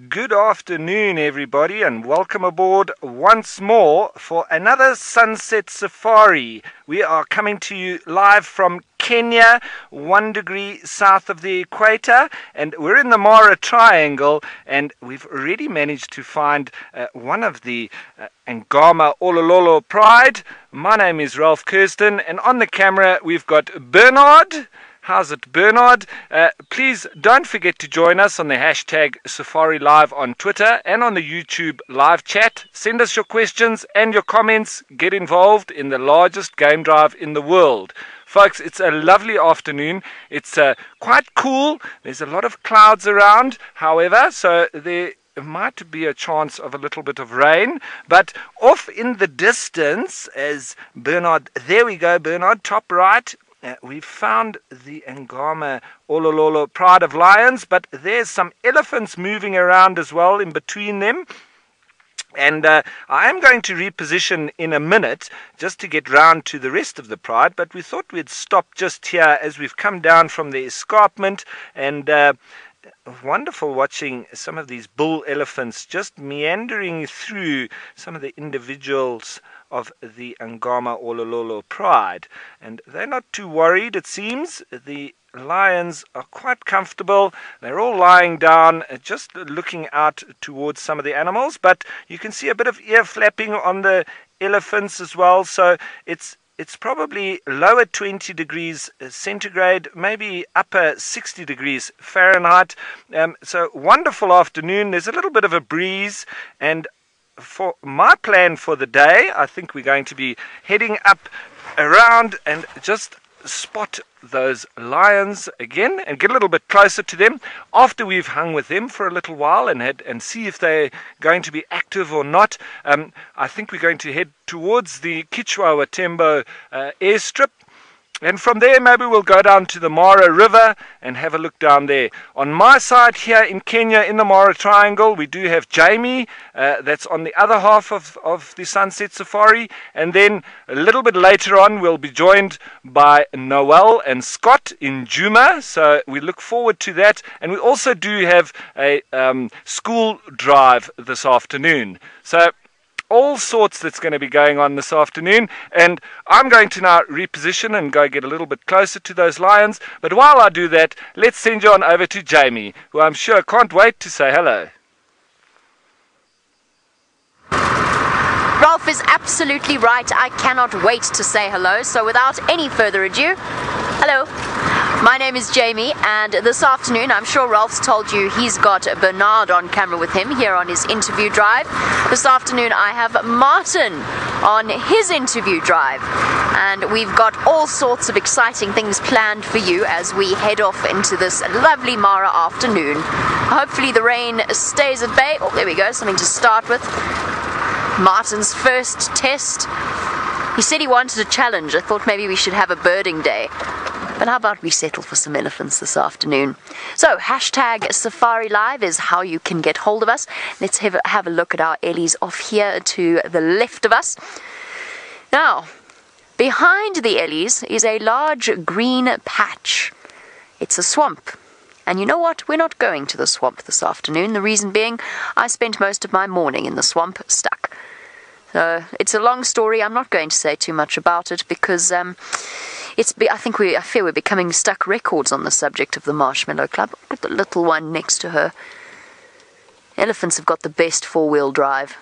Good afternoon, everybody, and welcome aboard once more for another sunset safari. We are coming to you live from Kenya, 1 degree south of the equator, and we're in the Mara Triangle, and we've already managed to find one of the Angama Olololo Pride. My name is Ralph Kirsten, and on the camera we've got Bernard. How's it, Bernard? Please don't forget to join us on the hashtag Safari Live on Twitter and on the YouTube live chat. Send us your questions and your comments. Get involved in the largest game drive in the world. Folks, it's a lovely afternoon. It's quite cool. There's a lot of clouds around, however, so there might be a chance of a little bit of rain. But off in the distance, as Bernard, there we go, Bernard, top right. We've found the Angama Olololo Pride of Lions, but there's some elephants moving around as well in between them. And I am going to reposition in a minute just to get round to the rest of the pride, but we thought we'd stop just here as we've come down from the escarpment, and wonderful watching some of these bull elephants just meandering through some of the individuals of the Angama Olololo Pride. And they're not too worried, it seems. The lions are quite comfortable. They're all lying down, just looking out towards some of the animals. But you can see a bit of ear flapping on the elephants as well. So it's probably lower 20 degrees centigrade, maybe upper 60 degrees Fahrenheit. So wonderful afternoon. There's a little bit of a breeze, and for my plan for the day, I think we're going to be heading up around and just spot those lions again and get a little bit closer to them after we've hung with them for a little while and see if they're going to be active or not. I think we're going to head towards the Chitwa airstrip, and from there maybe we'll go down to the Mara River and have a look down there. On my side here in Kenya, in the Mara Triangle, we do have Jamie, that's on the other half of the Sunset Safari, and then a little bit later on we'll be joined by Noel and Scott in Juma, so we look forward to that. And we also do have a school drive this afternoon. So all sorts that's going to be going on this afternoon, and I'm going to now reposition and go get a little bit closer to those lions. But while I do that, let's send you on over to Jamie, who I'm sure can't wait to say hello. Ralph is absolutely right. I cannot wait to say hello. So without any further ado, hello. My name is Jamie, and this afternoon, I'm sure Ralph's told you he's got Bernard on camera with him here on his interview drive. This afternoon I have Martin on his interview drive, and we've got all sorts of exciting things planned for you as we head off into this lovely Mara afternoon. Hopefully the rain stays at bay. Oh, there we go, something to start with. Martin's first test. He said he wanted a challenge. I thought maybe we should have a birding day. But how about we settle for some elephants this afternoon? So, hashtag Safari Live is how you can get hold of us. Let's have a look at our ellies off here to the left of us. Now, behind the ellies is a large green patch. It's a swamp. And you know what? We're not going to the swamp this afternoon. The reason being, I spent most of my morning in the swamp stuck. So, it's a long story. I'm not going to say too much about it because I fear we're becoming stuck records on the subject of the Marshmallow Club. Look at the little one next to her. Elephants have got the best four-wheel drive.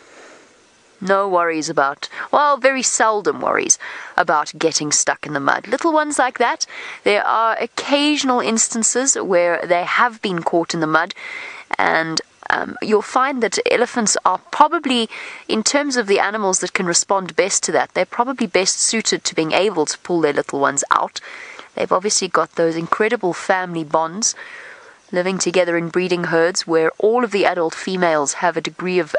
No worries about, well, very seldom worries about getting stuck in the mud. Little ones like that, there are occasional instances where they have been caught in the mud, and you'll find that elephants are probably, in terms of the animals that can respond best to that, they're probably best suited to being able to pull their little ones out. They've obviously got those incredible family bonds, living together in breeding herds where all of the adult females have a degree of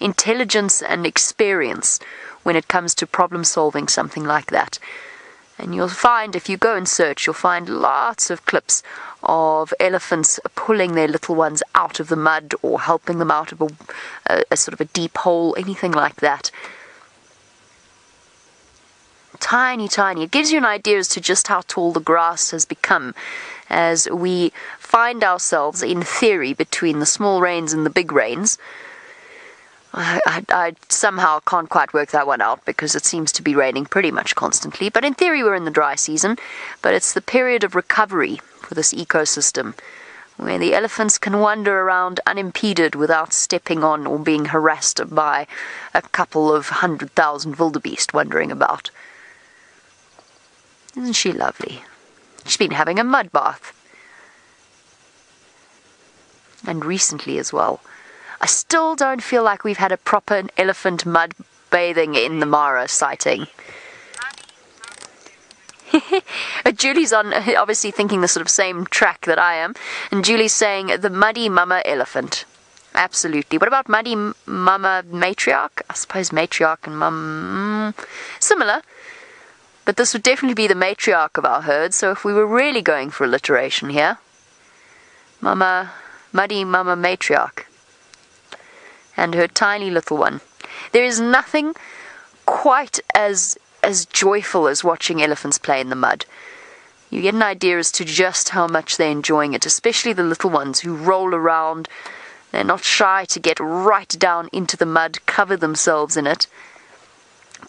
intelligence and experience when it comes to problem solving something like that. And you'll find, if you go and search, you'll find lots of clips of elephants pulling their little ones out of the mud or helping them out of a sort of a deep hole, anything like that. Tiny, tiny. It gives you an idea as to just how tall the grass has become as we find ourselves, in theory, between the small rains and the big rains. I somehow can't quite work that one out because it seems to be raining pretty much constantly. But in theory, we're in the dry season. But it's the period of recovery for this ecosystem, where the elephants can wander around unimpeded without stepping on or being harassed by a couple of 100,000 wildebeest wandering about. Isn't she lovely? She's been having a mud bath. And recently as well. I still don't feel like we've had a proper elephant mud bathing in the Mara sighting. Julie's on, obviously thinking the sort of same track that I am, and Julie's saying the muddy mama elephant. Absolutely. What about muddy mama matriarch? I suppose matriarch and mum, similar, but this would definitely be the matriarch of our herd. So if we were really going for alliteration here, muddy mama matriarch, and her tiny little one. There is nothing quite as joyful as watching elephants play in the mud. You get an idea as to just how much they're enjoying it, especially the little ones who roll around. They're not shy to get right down into the mud, cover themselves in it.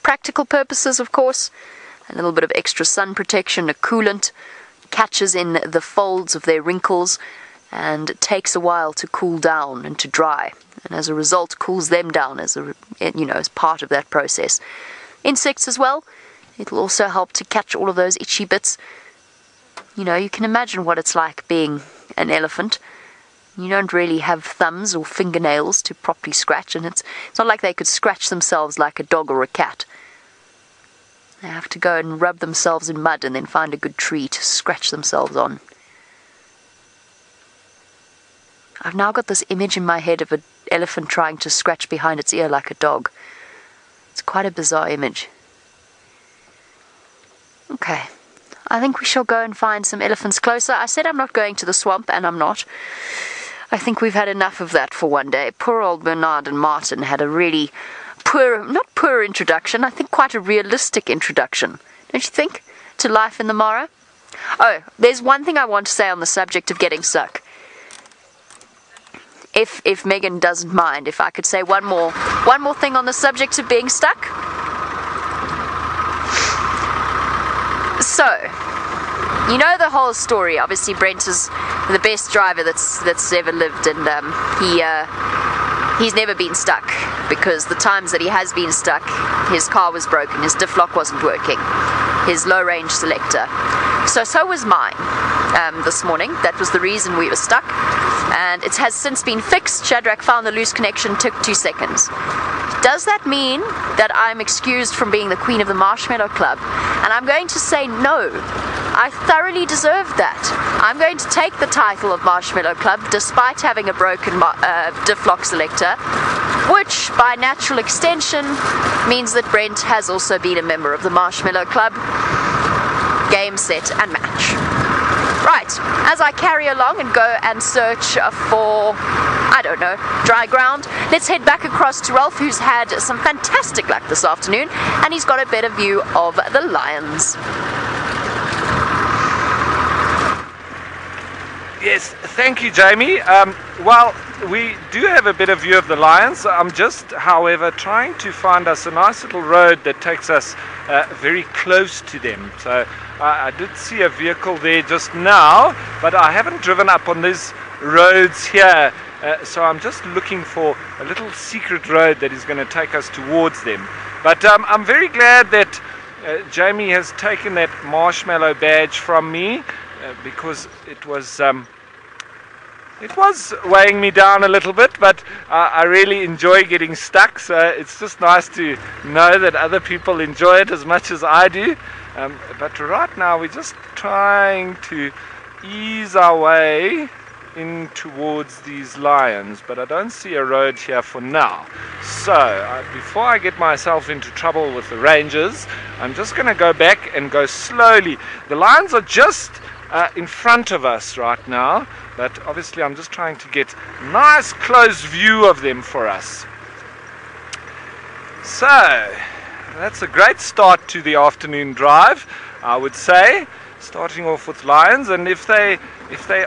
Practical purposes, of course. A little bit of extra sun protection, a coolant, catches in the folds of their wrinkles, and it takes a while to cool down and to dry. And as a result, cools them down as part of that process. Insects as well. It'll also help to catch all of those itchy bits. You know, you can imagine what it's like being an elephant. You don't really have thumbs or fingernails to properly scratch, and it's not like they could scratch themselves like a dog or a cat. They have to go and rub themselves in mud and then find a good tree to scratch themselves on. I've now got this image in my head of an elephant trying to scratch behind its ear like a dog. It's quite a bizarre image. Okay, I think we shall go and find some elephants closer. I said I'm not going to the swamp, and I'm not. I think we've had enough of that for one day. Poor old Bernard and Martin had a really not poor introduction, I think quite a realistic introduction, don't you think, to life in the Mara? Oh, there's one thing I want to say on the subject of getting stuck. If Megan doesn't mind, if I could say one more thing on the subject of being stuck. So, you know the whole story. Obviously, Brent is the best driver that's ever lived, and he's never been stuck, because the times that he has been stuck, his car was broken, his diff lock wasn't working, his low range selector. So was mine this morning. That was the reason we were stuck, and it has since been fixed. Shadrach found the loose connection, took 2 seconds. Does that mean that I'm excused from being the queen of the Marshmallow Club? And I'm going to say no. I thoroughly deserve that. I'm going to take the title of Marshmallow Club despite having a broken diff lock selector, which by natural extension means that Brent has also been a member of the Marshmallow Club. Game, set, and match. Right, as I carry along and go and search for, I don't know, dry ground, let's head back across to Rolf, who's had some fantastic luck this afternoon, and he's got a better view of the lions. Yes, thank you, Jamie. Well, we do have a better view of the lions. I'm just, however, trying to find us a nice little road that takes us very close to them. So I did see a vehicle there just now, but I haven't driven up on these roads here. So I'm just looking for a little secret road that is going to take us towards them. But I'm very glad that Jamie has taken that marshmallow badge from me, because it was weighing me down a little bit, but I really enjoy getting stuck, so it's just nice to know that other people enjoy it as much as I do. But right now we're just trying to ease our way in towards these lions, but I don't see a road here for now. So before I get myself into trouble with the rangers, I'm just going to go back and go slowly. The lions are just in front of us right now, but obviously I'm just trying to get a nice close view of them for us. So that's a great start to the afternoon drive, I would say. starting off with lions, and if they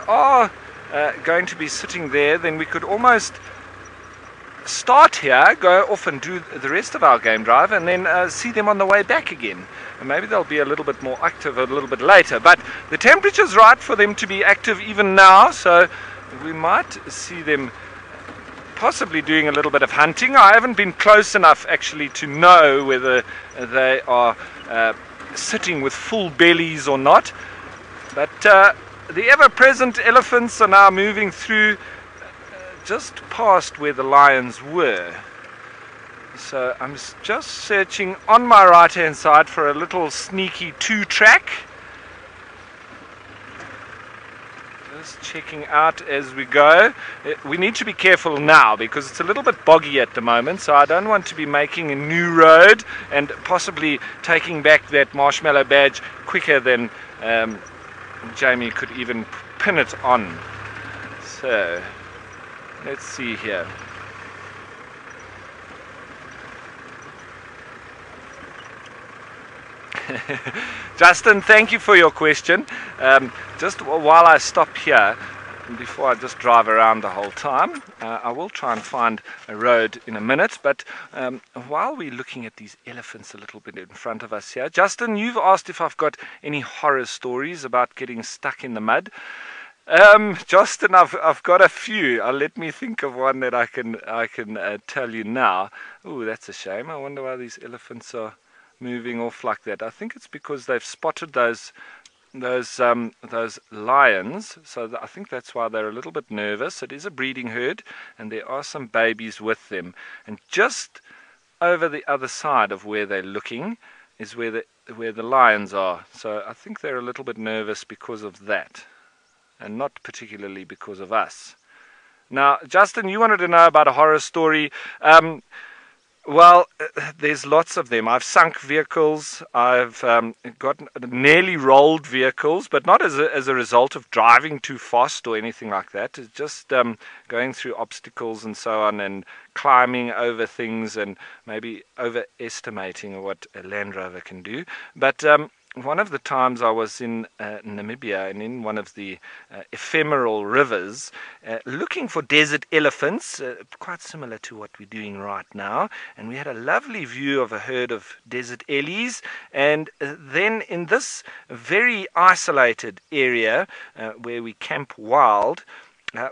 are going to be sitting there, then we could almost start here, go off and do the rest of our game drive, and then see them on the way back again. And maybe they'll be a little bit more active a little bit later, but the temperature's right for them to be active even now, so we might see them possibly doing a little bit of hunting. I haven't been close enough actually to know whether they are sitting with full bellies or not, but the ever-present elephants are now moving through just past where the lions were. So I'm just searching on my right hand side for a little sneaky 2-track. Just checking out as we go. We need to be careful now because it's a little bit boggy at the moment, so I don't want to be making a new road and possibly taking back that marshmallow badge quicker than Jamie could even pin it on. So let's see here. Justin, thank you for your question. Just while I stop here, before I just drive around the whole time, I will try and find a road in a minute, but while we're looking at these elephants a little bit in front of us here, Justin, you've asked if I've got any horror stories about getting stuck in the mud. Justin, I've got a few. Let me think of one that I can tell you now. Oh, that's a shame. I wonder why these elephants are moving off like that. I think it's because they've spotted those lions, so I think that's why they're a little bit nervous. It is a breeding herd, and there are some babies with them. And just over the other side of where they're looking is where the lions are. So I think they're a little bit nervous because of that, and not particularly because of us. Now, Justin, you wanted to know about a horror story. Well, there's lots of them. I've sunk vehicles. I've got nearly rolled vehicles, but not as a result of driving too fast or anything like that. It's just going through obstacles and so on, and climbing over things, and maybe overestimating what a Land Rover can do. But one of the times I was in Namibia, and in one of the ephemeral rivers, looking for desert elephants, quite similar to what we're doing right now, and we had a lovely view of a herd of desert ellies. And then in this very isolated area where we camp wild,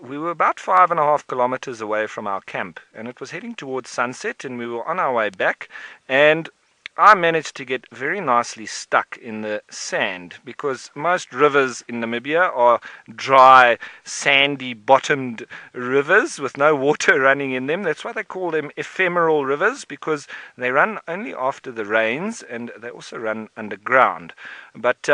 we were about 5.5 kilometers away from our camp, and it was heading towards sunset, and we were on our way back, and I managed to get very nicely stuck in the sand, because most rivers in Namibia are dry, sandy bottomed rivers with no water running in them. That's why they call them ephemeral rivers, because they run only after the rains, and they also run underground. But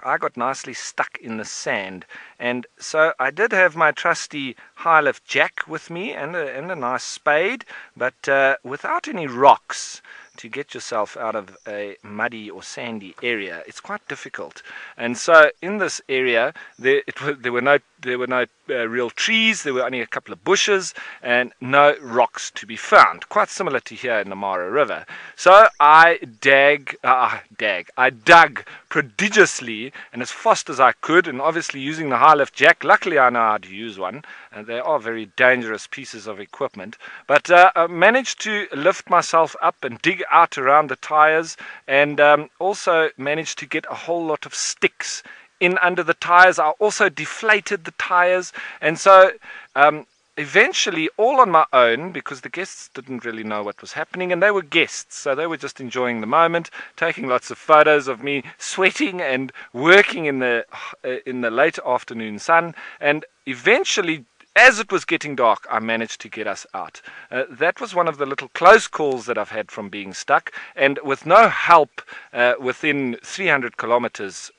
I got nicely stuck in the sand, and so I did have my trusty high lift jack with me, and a nice spade, but without any rocks to get yourself out of a muddy or sandy area. It's quite difficult. And so in this area, there were no real trees. There were only a couple of bushes and no rocks to be found. Quite similar to here in the Mara River. So I dug prodigiously and as fast as I could, and obviously using the high lift jack. Luckily I know how to use one, and they are very dangerous pieces of equipment. But I managed to lift myself up and dig out around the tires, and also managed to get a whole lot of sticks in under the tires. I also deflated the tires, and so eventually, all on my own, because the guests didn't really know what was happening, and they were guests, so they were just enjoying the moment, taking lots of photos of me sweating and working in the late afternoon sun. And eventually, as it was getting dark, I managed to get us out. That was one of the little close calls that I've had from being stuck, and with no help within 300 kilometers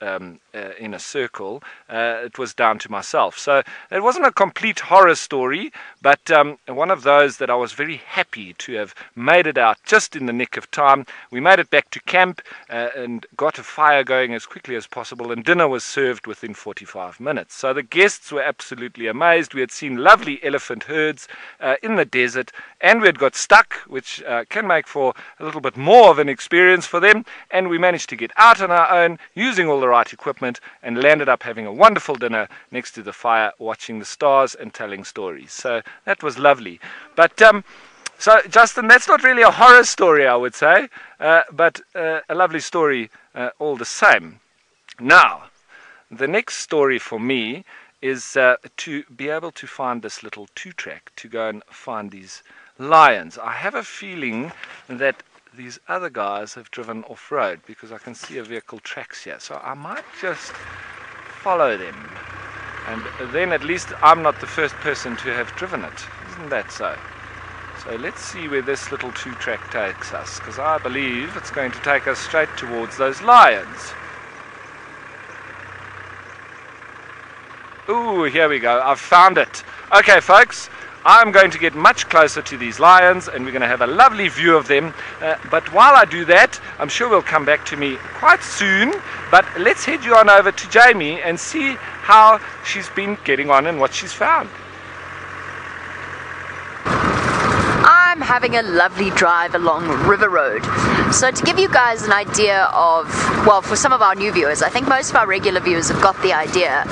in a circle, it was down to myself. So it wasn't a complete horror story, but one of those that I was very happy to have made it out just in the nick of time. We made it back to camp and got a fire going as quickly as possible, and dinner was served within 45 minutes. So the guests were absolutely amazed. We had seen seen lovely elephant herds in the desert, and we had got stuck, which can make for a little bit more of an experience for them, and we managed to get out on our own using all the right equipment and landed up having a wonderful dinner next to the fire, watching the stars and telling stories. So that was lovely. But so, Justin, that's not really a horror story, I would say, but a lovely story all the same. Now, the next story for me is to be able to find this little 2-track to go and find these lions. I have a feeling that these other guys have driven off-road because I can see a vehicle tracks here. So I might just follow them. And then at least I'm not the first person to have driven it. Isn't that so? So let's see where this little 2-track takes us, because I believe it's going to take us straight towards those lions. Ooh, here we go. I've found it. Okay, folks, I'm going to get much closer to these lions and we're going to have a lovely view of them. But while I do that, I'm sure we'll come back to me quite soon. But let's head you on over to Jamie and see how she's been getting on and what she's found. I'm having a lovely drive along River Road. So to give you guys an idea of, well, for some of our new viewers, I think most of our regular viewers have got the idea.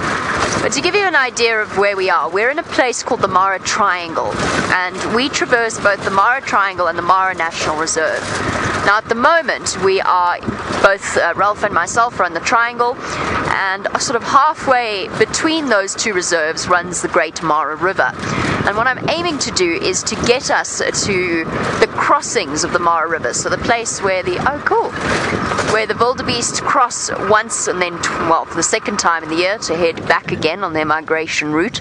But to give you an idea of where we are, we're in a place called the Mara Triangle, and we traverse both the Mara Triangle and the Mara National Reserve. Now at the moment we are, both Ralph and myself are on the Triangle, and sort of halfway between those two reserves runs the Great Mara River. And what I'm aiming to do is to get us to the crossings of the Mara River, so the place where where the wildebeest cross once and then, well, for the second time in the year to head back again on their migration route,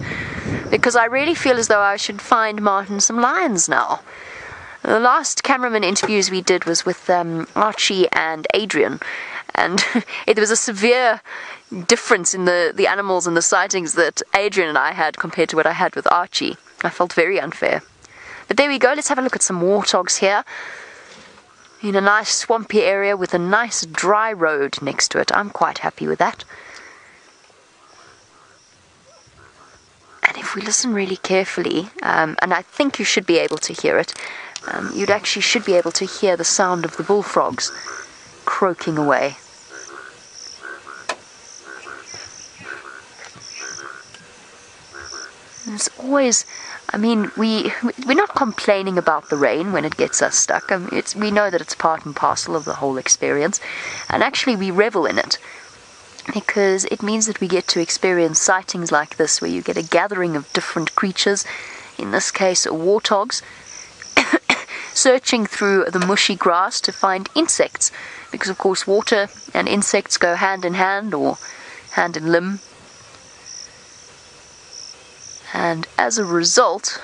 because I really feel as though I should find Martin some lions now. The last cameraman interviews we did was with Archie and Adrian, and it was a severe difference in the animals and the sightings that Adrian and I had compared to what I had with Archie. I felt very unfair. But there we go, let's have a look at some warthogs here. In a nice swampy area with a nice dry road next to it. I'm quite happy with that. And if we listen really carefully, and I think you should be able to hear it, you actually should be able to hear the sound of the bullfrogs croaking away. It's always, I mean, we're not complaining about the rain when it gets us stuck. I mean, we know that it's part and parcel of the whole experience, and actually we revel in it because it means that we get to experience sightings like this, where you get a gathering of different creatures, in this case warthogs, searching through the mushy grass to find insects, because of course water and insects go hand in hand, or hand in limb. And as a result,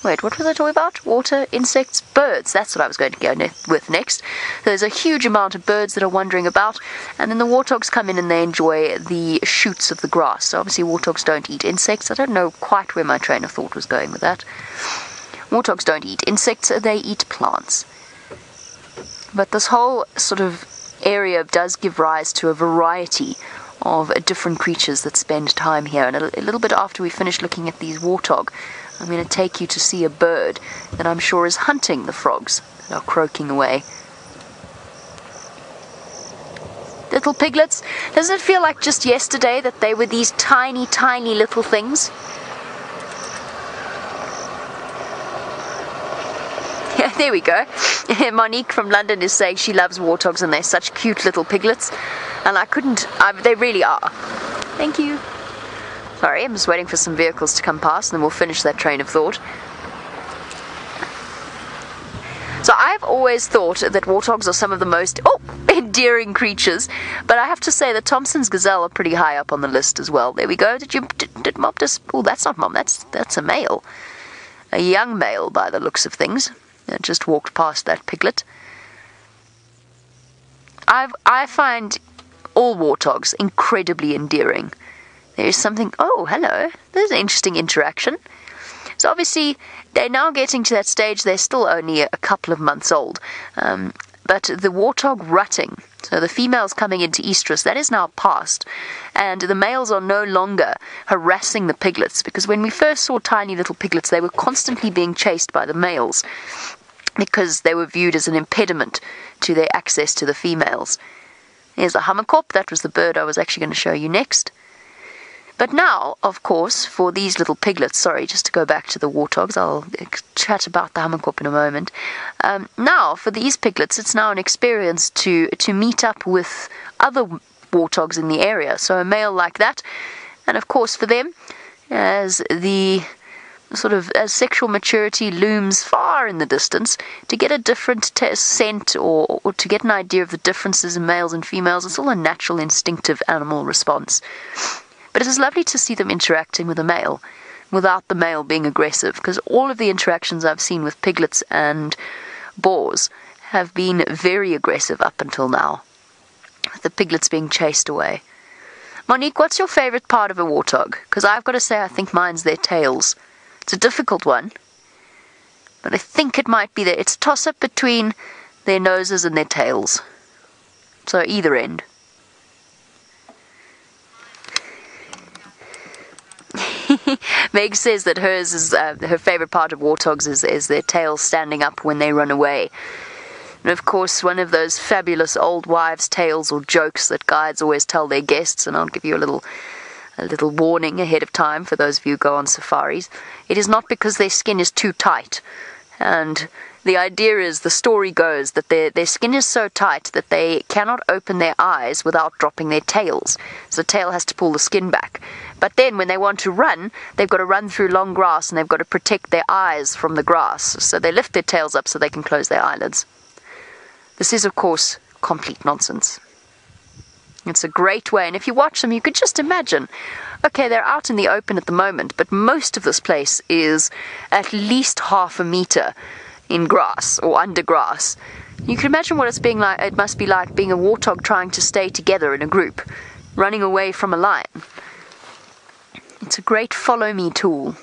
wait, what was I talking about? Water, insects, birds. That's what I was going to go with next. There's a huge amount of birds that are wandering about, and then the warthogs come in and they enjoy the shoots of the grass. So obviously warthogs don't eat insects. I don't know quite where my train of thought was going with that. Warthogs don't eat insects, they eat plants. But this whole sort of area does give rise to a variety of different creatures that spend time here. And a little bit after we finish looking at these warthog, I'm going to take you to see a bird that I'm sure is hunting the frogs that are croaking away. Little piglets. Doesn't it feel like just yesterday that they were these tiny, tiny little things? Yeah, there we go. Monique from London is saying she loves warthogs and they're such cute little piglets. And they really are. Thank you. Sorry, I'm just waiting for some vehicles to come past and then we'll finish that train of thought. So I've always thought that warthogs are some of the most endearing creatures, but I have to say that Thompson's gazelle are pretty high up on the list as well. There we go. Did Mom just... Oh, that's not Mom, that's a male. A young male by the looks of things. Just walked past that piglet. I find all warthogs incredibly endearing. There is something... Oh, hello. There's an interesting interaction. So obviously, they're now getting to that stage. They're still only a couple of months old. But But the warthog rutting, so the females coming into estrus, that is now past, and the males are no longer harassing the piglets, because when we first saw tiny little piglets, they were constantly being chased by the males because they were viewed as an impediment to their access to the females. Here's a hammerkop. That was the bird I was actually going to show you next. But now, of course, for these little piglets, sorry, just to go back to the warthogs, I'll chat about the hammerkop in a moment. Now, for these piglets, it's now an experience to meet up with other warthogs in the area. So a male like that, and of course for them, as the as sexual maturity looms far in the distance, to get a different scent or to get an idea of the differences in males and females, it's all a natural instinctive animal response. But it is lovely to see them interacting with a male without the male being aggressive, because all of the interactions I've seen with piglets and boars have been very aggressive up until now, with the piglets being chased away. Monique, what's your favourite part of a warthog? Because I've got to say I think mine's their tails. It's a difficult one, but I think it might be it's a toss-up between their noses and their tails. So either end. Meg says that hers is her favourite part of warthogs is their tails standing up when they run away. And of course, one of those fabulous old wives' tales or jokes that guides always tell their guests, and I'll give you a little warning ahead of time for those of you who go on safaris. It is not because their skin is too tight. And the idea is, the story goes, that their skin is so tight that they cannot open their eyes without dropping their tails. So the tail has to pull the skin back. But then when they want to run, they've got to run through long grass and they've got to protect their eyes from the grass. So they lift their tails up so they can close their eyelids. This is, of course, complete nonsense. It's a great way, and if you watch them, you could just imagine, okay, they're out in the open at the moment, but most of this place is at least half a meter in grass or under grass. You can imagine what it must be like being a warthog trying to stay together in a group, running away from a lion. It's a great follow-me tool.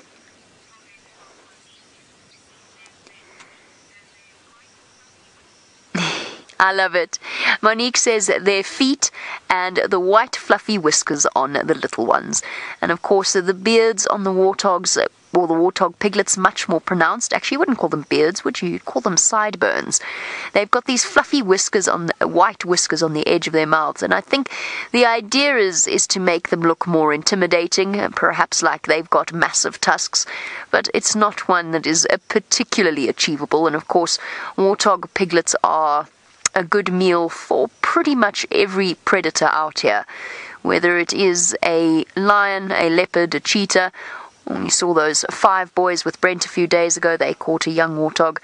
I love it. Monique says their feet and the white fluffy whiskers on the little ones. And of course the beards on the warthogs, or the warthog piglets, much more pronounced. Actually, you wouldn't call them beards, would you? You'd call them sideburns. They've got these fluffy whiskers white whiskers on the edge of their mouths. And I think the idea is to make them look more intimidating, perhaps like they've got massive tusks. But it's not one that is particularly achievable. And of course, warthog piglets are a good meal for pretty much every predator out here, whether it is a lion, a leopard, a cheetah. We saw those 5 boys with Brent a few days ago. They caught a young warthog.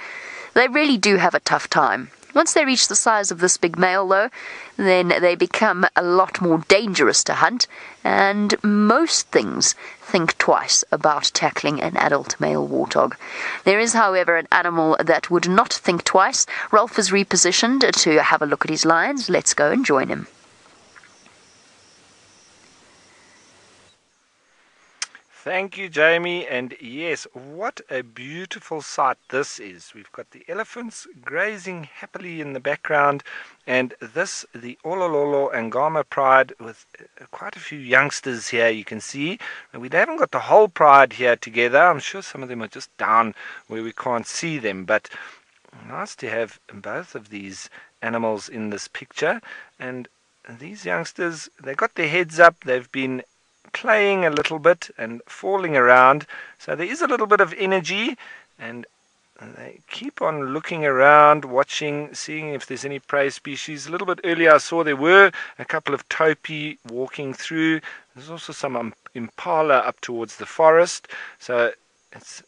They really do have a tough time. Once they reach the size of this big male, though, then they become a lot more dangerous to hunt, and most things think twice about tackling an adult male warthog. There is, however, an animal that would not think twice. Rolf is repositioned to have a look at his lions. Let's go and join him. Thank you, Jamie. And yes, what a beautiful sight this is. We've got the elephants grazing happily in the background, and this, the Olololo Angama pride, with quite a few youngsters here, you can see. And we haven't got the whole pride here together. I'm sure some of them are just down where we can't see them, but nice to have both of these animals in this picture. And these youngsters, they got their heads up. They've been playing a little bit and falling around, so there is a little bit of energy, and they keep on looking around, watching, seeing if there's any prey species. A little bit earlier I saw there were a couple of topi walking through. There's also some impala up towards the forest, so it's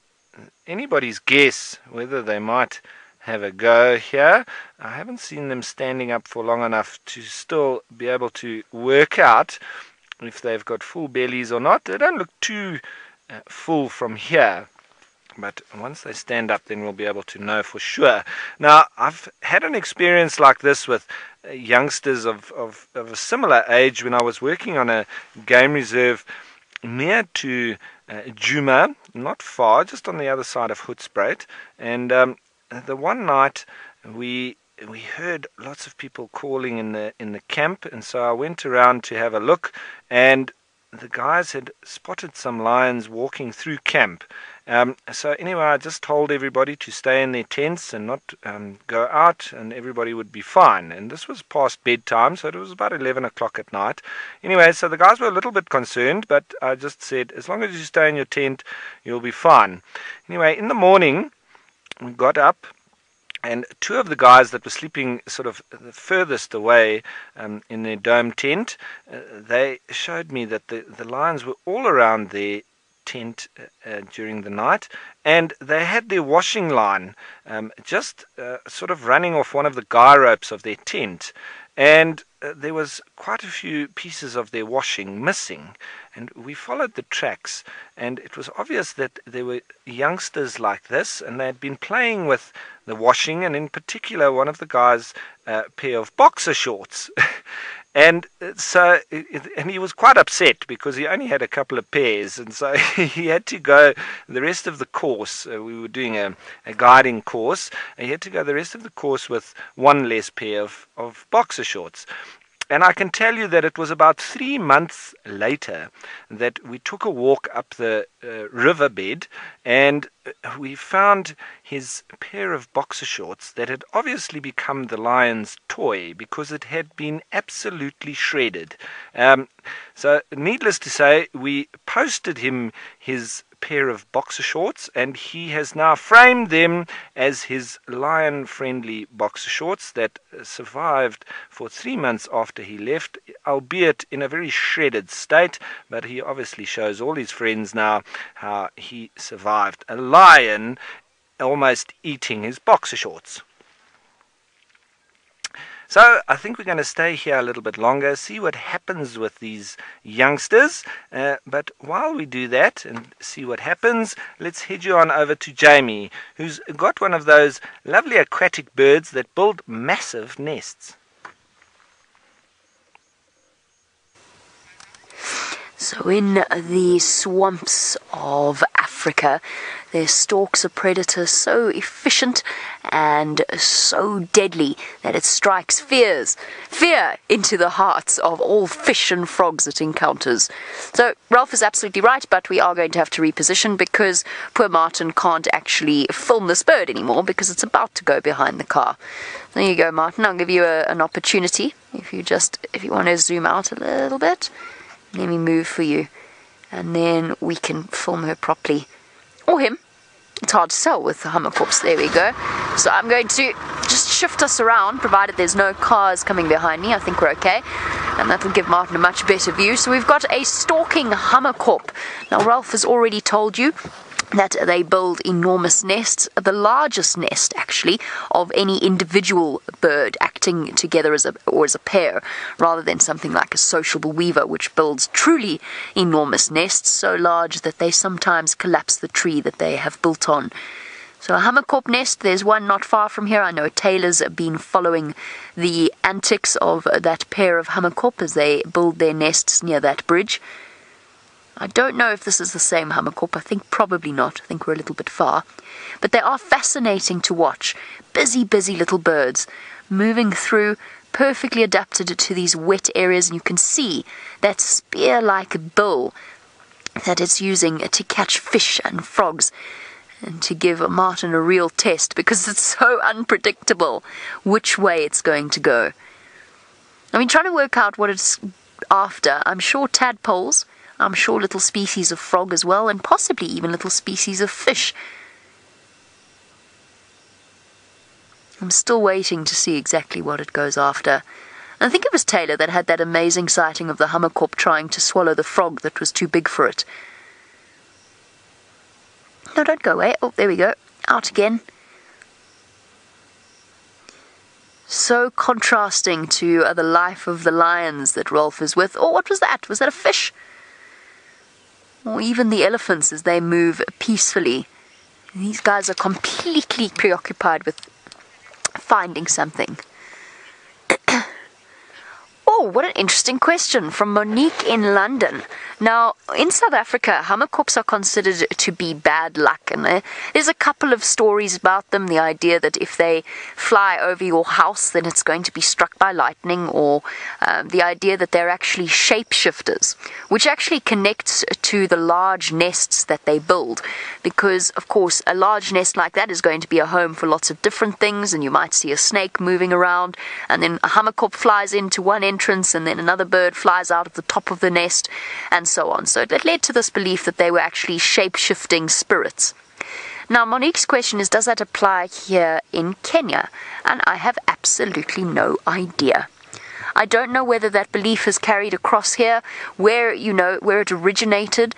anybody's guess whether they might have a go here. I haven't seen them standing up for long enough to still be able to work out if they've got full bellies or not. They don't look too full from here, but once they stand up, then we'll be able to know for sure. Now, I've had an experience like this with youngsters of a similar age when I was working on a game reserve near to Juma, not far, just on the other side of Hoedspruit. And the one night we we heard lots of people calling in the camp, and so I went around to have a look, and the guys had spotted some lions walking through camp. So anyway, I just told everybody to stay in their tents and not go out, and everybody would be fine. And this was past bedtime, so it was about 11 o'clock at night. Anyway, so the guys were a little bit concerned, but I just said, as long as you stay in your tent, you'll be fine. Anyway, in the morning, we got up, and two of the guys that were sleeping sort of the furthest away in their dome tent, they showed me that the lions were all around their tent during the night, and they had their washing line just sort of running off one of the guy ropes of their tent, and there was quite a few pieces of their washing missing. And we followed the tracks, and it was obvious that there were youngsters like this, and they had been playing with the washing, and in particular one of the guys' pair of boxer shorts. And so, and he was quite upset because he only had a couple of pairs, and so he had to go the rest of the course. We were doing a guiding course, and he had to go the rest of the course with one less pair of boxer shorts. And I can tell you that it was about 3 months later that we took a walk up the riverbed, and we found his pair of boxer shorts that had obviously become the lion's toy because it had been absolutely shredded. So needless to say, we posted him his pair of boxer shorts, and he has now framed them as his lion-friendly boxer shorts that survived for 3 months after he left, albeit in a very shredded state, but he obviously shows all his friends now how he survived a lion almost eating his boxer shorts. So I think we're going to stay here a little bit longer, see what happens with these youngsters. But while we do that and see what happens, let's head you on over to Jamie, who's got one of those lovely aquatic birds that build massive nests. So in the swamps of Africa, there stalks a predator so efficient and so deadly that it strikes fear into the hearts of all fish and frogs it encounters. So Ralph is absolutely right, but we are going to have to reposition because poor Martin can't actually film this bird anymore because it's about to go behind the car. There you go, Martin. I'll give you an opportunity if you want to zoom out a little bit. Let me move for you, and then we can film her properly, or him. It's hard to tell with the hammerkops. There we go. So I'm going to just shift us around, provided there's no cars coming behind me. I think we're okay, and that will give Martin a much better view. So we've got a stalking hammerkop. Now Ralph has already told you that they build enormous nests, the largest nest actually of any individual bird acting together as a pair, rather than something like a sociable weaver, which builds truly enormous nests so large that they sometimes collapse the tree that they have built on. So a hammerkop nest, there's one not far from here. I know Taylor's been following the antics of that pair of hammerkop as they build their nests near that bridge. I don't know if this is the same hammerkop. I think probably not. I think we're a little bit far. But they are fascinating to watch. Busy, busy little birds moving through, perfectly adapted to these wet areas. And you can see that spear-like bill that it's using to catch fish and frogs, and to give Martin a real test because it's so unpredictable which way it's going to go. I've been trying to work out what it's after. I'm sure tadpoles. I'm sure little species of frog as well, and possibly even little species of fish. I'm still waiting to see exactly what it goes after. And I think it was Taylor that had that amazing sighting of the hammerkop trying to swallow the frog that was too big for it. No, don't go away. Oh, there we go. Out again. So contrasting to the life of the lions that Rolf is with. Oh, what was that? Was that a fish? Or even the elephants as they move peacefully. These guys are completely preoccupied with finding something. Oh, Oh, what an interesting question from Monique in London. Now, in South Africa, hammerkops are considered to be bad luck, and there's a couple of stories about them. The idea that if they fly over your house, then it's going to be struck by lightning, or the idea that they're actually shapeshifters, which actually connects to the large nests that they build, because, of course, a large nest like that is going to be a home for lots of different things, and you might see a snake moving around, and then a hammerkop flies into one entrance, and then another bird flies out of the top of the nest, and so on. So it led to this belief that they were actually shape-shifting spirits. Now, Monique's question is, does that apply here in Kenya? And I have absolutely no idea. I don't know whether that belief is carried across here, where it originated.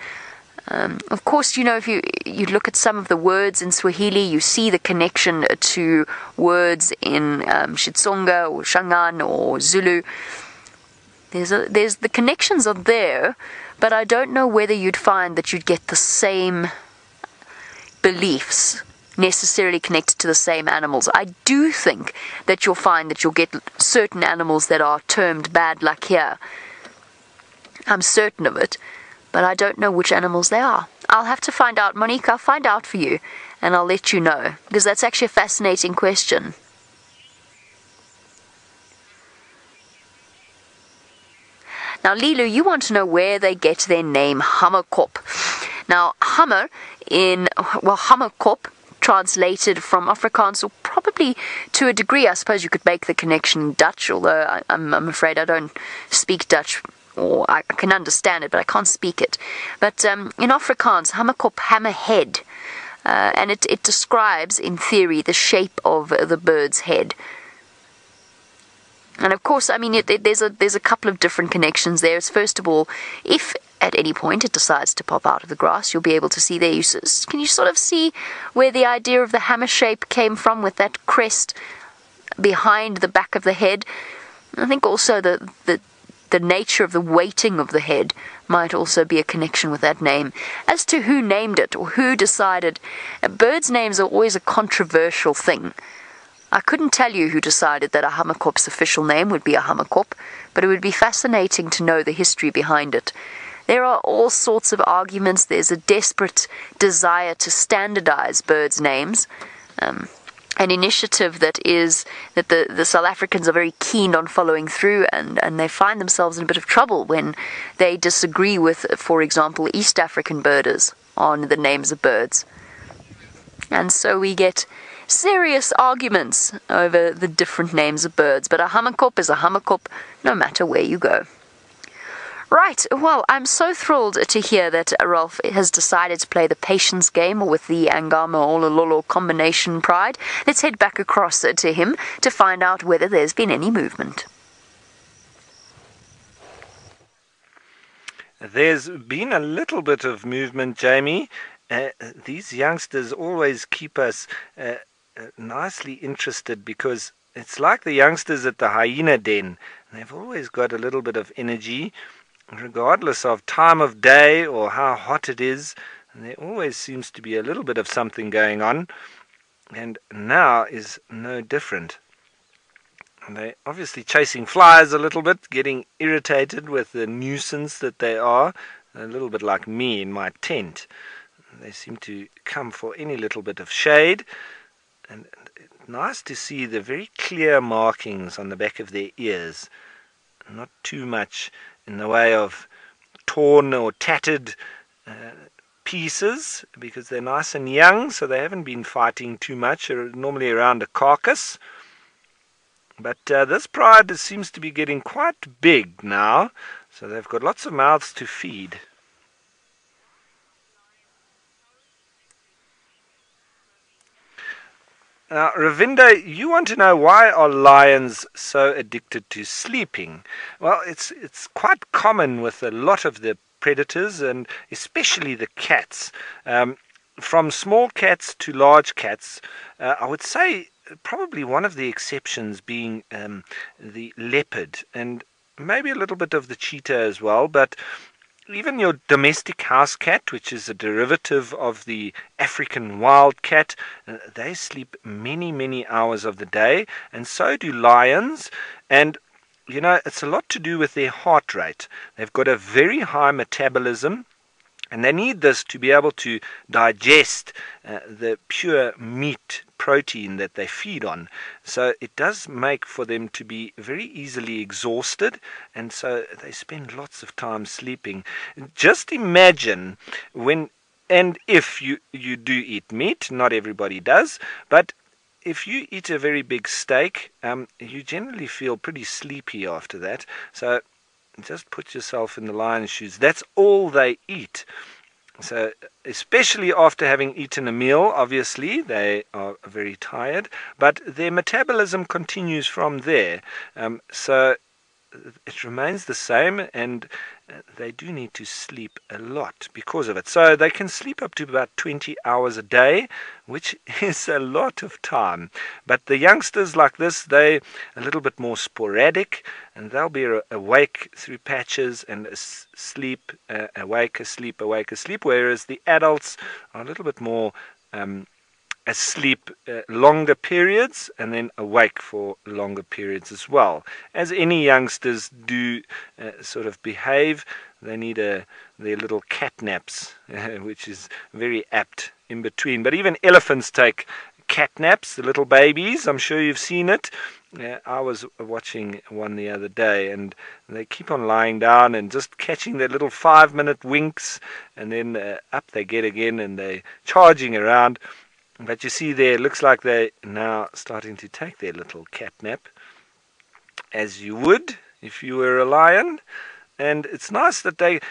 Of course, if you look at some of the words in Swahili, you see the connection to words in Xitsonga or Shangaan or Zulu. There's the connections are there, but I don't know whether you'd find that you'd get the same beliefs necessarily connected to the same animals. I do think that you'll find that you'll get certain animals that are termed bad luck here. I'm certain of it, but I don't know which animals they are. I'll have to find out. Monique, I'll find out for you, and I'll let you know, because that's actually a fascinating question. Now, Lilu, you want to know where they get their name hammerkop. Now, hammerkop, translated from Afrikaans, or probably to a degree, I suppose you could make the connection in Dutch, although I'm afraid I don't speak Dutch, or I can understand it, but I can't speak it. But in Afrikaans, hammerkop, hammerhead, and it describes, in theory, the shape of the bird's head. And of course, there's a couple of different connections there. First of all, if at any point it decides to pop out of the grass, you'll be able to see there. Can you sort of see where the idea of the hammer shape came from, with that crest behind the back of the head? I think also the nature of the weighting of the head might also be a connection with that name. As to who named it or who decided, birds' names are always a controversial thing. I couldn't tell you who decided that a hammerkop's official name would be a hammerkop, but it would be fascinating to know the history behind it. There are all sorts of arguments. There's a desperate desire to standardize birds' names, an initiative that the South Africans are very keen on following through, and they find themselves in a bit of trouble when they disagree with, for example, East African birders on the names of birds. And so we get serious arguments over the different names of birds, but a hammerkop is a hammerkop no matter where you go. Right, well, I'm so thrilled to hear that Ralph has decided to play the patience game with the Angama Olololo combination pride. Let's head back across to him to find out whether there's been any movement. There's been a little bit of movement, Jamie. These youngsters always keep us nicely interested, because it's like the youngsters at the hyena den. They've always got a little bit of energy, regardless of time of day or how hot it is. And there always seems to be a little bit of something going on, and now is no different. And they're obviously chasing flies a little bit, getting irritated with the nuisance that they are, a little bit like me in my tent. They seem to come for any little bit of shade. And nice to see the very clear markings on the back of their ears. Not too much in the way of torn or tattered pieces, because they're nice and young, so they haven't been fighting too much. They're normally around a carcass. But this pride seems to be getting quite big now, so they've got lots of mouths to feed. Now, Ravinda, you want to know, why are lions so addicted to sleeping? Well, it's quite common with a lot of the predators, and especially the cats. From small cats to large cats, I would say probably one of the exceptions being the leopard, and maybe a little bit of the cheetah as well, but even your domestic house cat, which is a derivative of the African wild cat, they sleep many, many hours of the day, and so do lions. And you know, it's a lot to do with their heart rate. They've got a very high metabolism, and they need this to be able to digest the pure meat protein that they feed on. So it does make for them to be very easily exhausted, and so they spend lots of time sleeping. Just imagine when and if you do eat meat, not everybody does, but if you eat a very big steak, you generally feel pretty sleepy after that. So just put yourself in the lion's shoes. That's all they eat. So especially after having eaten a meal, obviously they are very tired, but their metabolism continues from there. So it remains the same, and they do need to sleep a lot because of it. So they can sleep up to about 20 hours a day, which is a lot of time. But the youngsters like this, they're a little bit more sporadic, and they'll be awake through patches and sleep, awake, asleep, awake, asleep, whereas the adults are a little bit more asleep longer periods and then awake for longer periods as well. As any youngsters do sort of behave, they need their little cat naps, which is very apt in between. But even elephants take cat naps, the little babies. I'm sure you've seen it. I was watching one the other day, and they keep on lying down and just catching their little 5-minute winks, and then up they get again, and they're charging around. But you see there, it looks like they're now starting to take their little cat nap, as you would if you were a lion. And it's nice that they,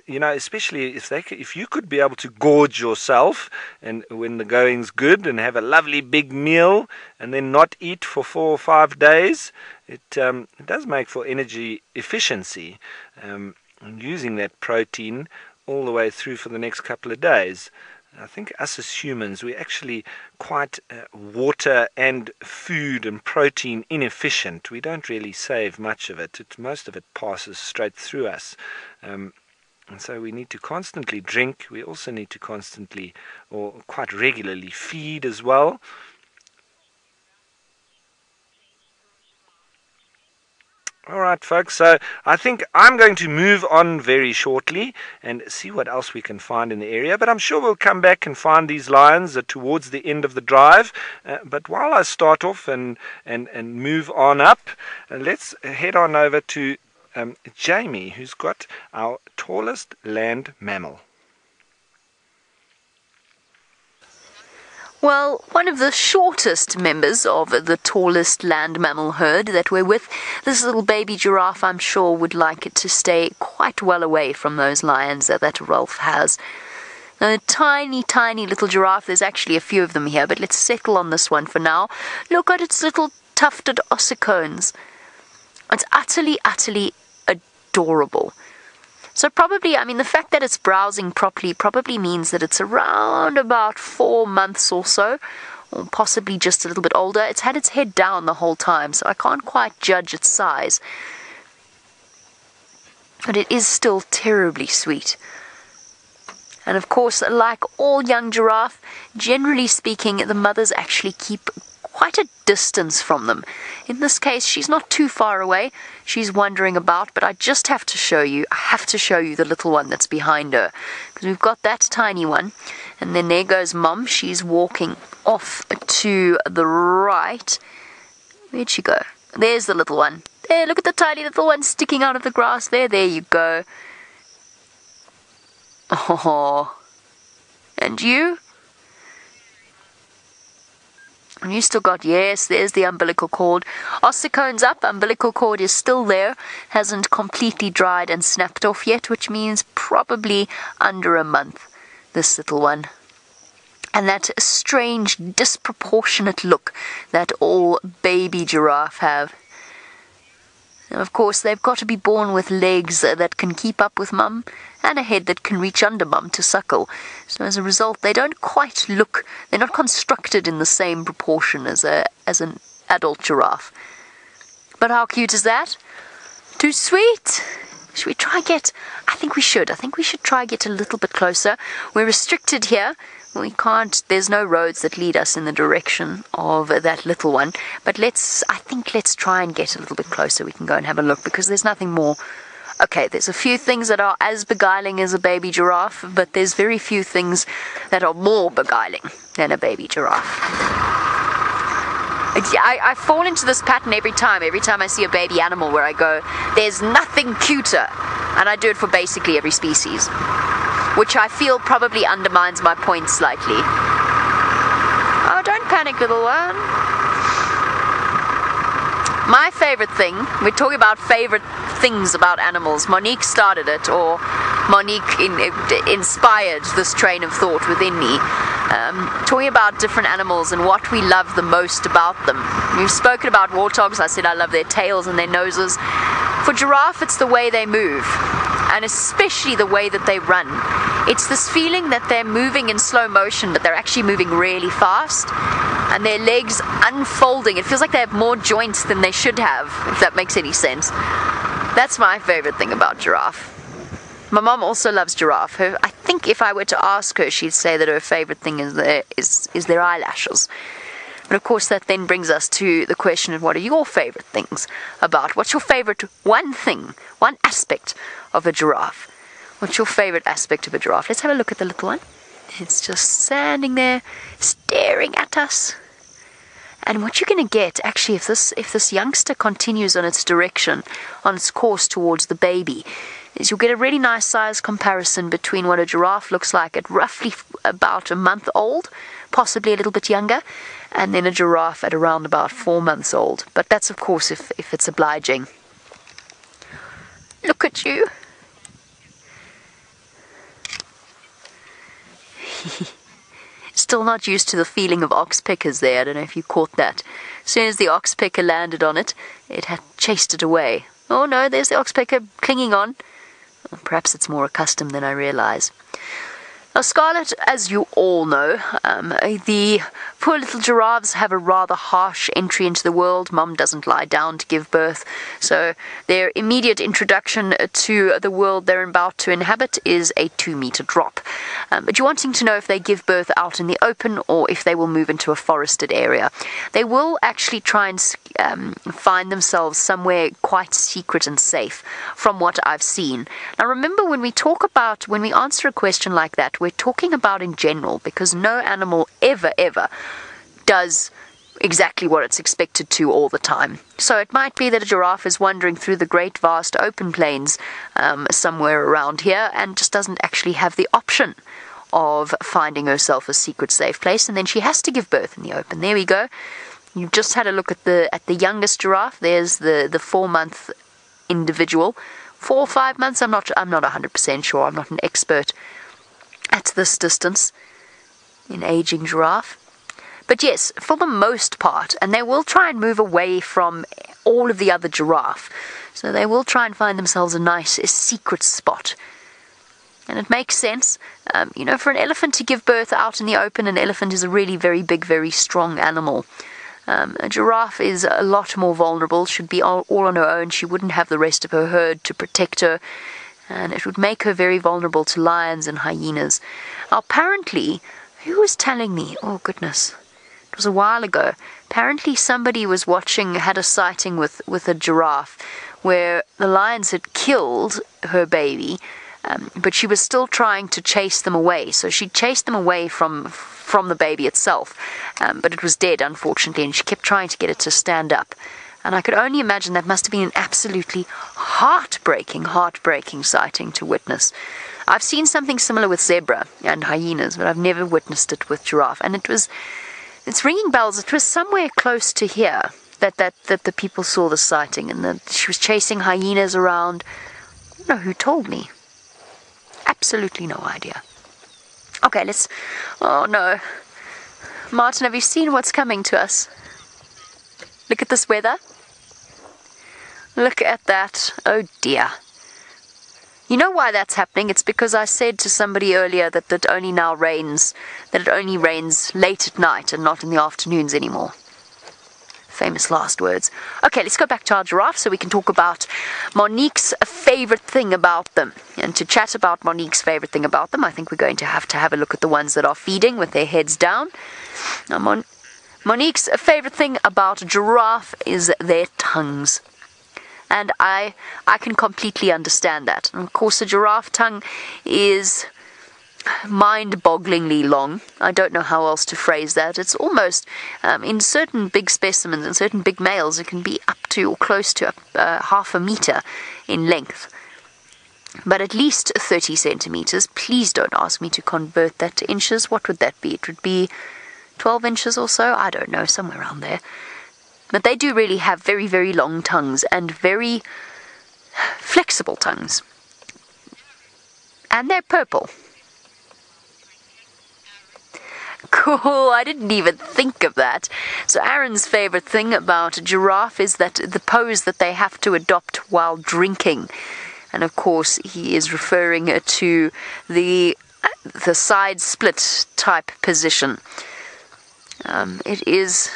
you know, especially if you could be able to gorge yourself, and when the going's good, and have a lovely big meal, and then not eat for 4 or 5 days, it does make for energy efficiency, and using that protein all the way through for the next couple of days. I think us as humans, we're actually quite water and food and protein inefficient. We don't really save much of it. Most of it passes straight through us. And so we need to constantly drink. We also need to constantly, or quite regularly, feed as well. All right, folks, so I think I'm going to move on very shortly and see what else we can find in the area. But I'm sure we'll come back and find these lions towards the end of the drive. But while I start off and move on up, let's head on over to Jamie, who's got our tallest land mammal. Well, one of the shortest members of the tallest land mammal herd that we're with, this little baby giraffe, I'm sure would like it to stay quite well away from those lions that Rolf has. Now, a tiny, tiny little giraffe, there's actually a few of them here, but let's settle on this one for now. Look at its little tufted ossicones. It's utterly, utterly adorable. So probably, I mean, the fact that it's browsing properly probably means that it's around about 4 months or so, or possibly just a little bit older. It's had its head down the whole time, so I can't quite judge its size. But it is still terribly sweet. And of course, like all young giraffe, generally speaking, the mothers actually keep quite a distance from them. In this case, she's not too far away. She's wandering about, but I just have to show you, the little one that's behind her. Because we've got that tiny one, and then there goes Mom. She's walking off to the right. Where'd she go? There's the little one. There, look at the tiny little one sticking out of the grass there. There you go. Oh, and you? And you still got, yes, there's the umbilical cord. Ossicones up, umbilical cord is still there, hasn't completely dried and snapped off yet, which means probably under a month, this little one. And that strange, disproportionate look that all baby giraffe have. Now, of course, they've got to be born with legs that can keep up with Mum, and a head that can reach under Mum to suckle. So as a result, they don't quite look, they're not constructed in the same proportion as an adult giraffe. But how cute is that? Too sweet? Should we try get, I think we should try get a little bit closer. We're restricted here. We can't, there's no roads that lead us in the direction of that little one. But I think let's try and get a little bit closer. We can go and have a look, because there's nothing more. Okay, there's a few things that are as beguiling as a baby giraffe, but there's very few things that are more beguiling than a baby giraffe. I fall into this pattern every time I see a baby animal, where I go, there's nothing cuter. And I do it for basically every species, which I feel probably undermines my point slightly. Oh, don't panic, little one. My favorite thing, we're talking about favorite things about animals. Monique started it, or Monique inspired this train of thought within me. Talking about different animals and what we love the most about them. We've spoken about warthogs. I said I love their tails and their noses. For giraffe, it's the way they move, and especially the way that they run. It's this feeling that they're moving in slow motion, but they're actually moving really fast, and their legs unfolding. It feels like they have more joints than they should have, if that makes any sense. That's my favorite thing about giraffe. My mom also loves giraffe. I think if I were to ask her, she'd say that her favorite thing is their eyelashes. But of course, that then brings us to the question of what are your favorite things about? What's your favorite one thing, one aspect of a giraffe? What's your favorite aspect of a giraffe? Let's have a look at the little one. It's just standing there, staring at us. And what you're going to get, actually, if this youngster continues on its direction, on its course towards the baby, is you'll get a really nice size comparison between what a giraffe looks like at roughly about a month old, possibly a little bit younger, and then a giraffe at around about 4 months old. But that's, of course, if it's obliging. Look at you. Still not used to the feeling of oxpeckers there. I don't know if you caught that. As soon as the oxpecker landed on it, it had chased it away. Oh no, there's the oxpecker clinging on. Well, perhaps it's more accustomed than I realize. Now, Scarlett, as you all know, the poor little giraffes have a rather harsh entry into the world. Mum doesn't lie down to give birth, so their immediate introduction to the world they're about to inhabit is a 2-meter drop. But you're wanting to know if they give birth out in the open or if they will move into a forested area. They will actually try and find themselves somewhere quite secret and safe, from what I've seen. Now, remember, when we answer a question like that, we're talking about in general, because no animal ever does exactly what it's expected to all the time. So it might be that a giraffe is wandering through the great vast open plains somewhere around here and just doesn't actually have the option of finding herself a secret safe place, and then she has to give birth in the open. There we go. You've just had a look at the youngest giraffe. There's the 4-month individual. 4 or 5 months, I'm not 100% sure. I'm not an expert at this distance in aging giraffe. But yes, for the most part, and they will try and move away from all of the other giraffe. So they will try and find themselves a nice secret spot. And it makes sense. For an elephant to give birth out in the open, an elephant is a really very big, very strong animal. A giraffe is a lot more vulnerable, should be all on her own. She wouldn't have the rest of her herd to protect her, and it would make her very vulnerable to lions and hyenas. Apparently, who was telling me? Oh, goodness. It was a while ago. Apparently somebody was had a sighting with a giraffe where the lions had killed her baby, but she was still trying to chase them away. So she chased them away from the baby itself, but it was dead, unfortunately, and she kept trying to get it to stand up. And I could only imagine that must have been an absolutely heartbreaking sighting to witness. I've seen something similar with zebra and hyenas, but I've never witnessed it with giraffe. And it's ringing bells. It was somewhere close to here that the people saw the sighting, and that she was chasing hyenas around. I don't know who told me. Absolutely no idea. Okay, oh no. Martin, have you seen what's coming to us? Look at this weather. Look at that. Oh dear. You know why that's happening? It's because I said to somebody earlier that it only rains late at night and not in the afternoons anymore. Famous last words. Okay, let's go back to our giraffe so we can talk about Monique's favourite thing about them. And to chat about Monique's favourite thing about them, I think we're going to have a look at the ones that are feeding with their heads down. Now, Monique's favourite thing about a giraffe is their tongues. And I can completely understand that. And of course, a giraffe tongue is mind-bogglingly long. I don't know how else to phrase that. It's almost, in certain big specimens and certain big males, it can be up to or close to half a meter in length. But at least 30 centimeters. Please don't ask me to convert that to inches. What would that be? It would be 12 inches or so. I don't know, somewhere around there. But they do really have very, very long tongues and very flexible tongues. And they're purple. Cool, I didn't even think of that. So Aaron's favourite thing about a giraffe is that the pose that they have to adopt while drinking. And of course, he is referring to the side split type position. It is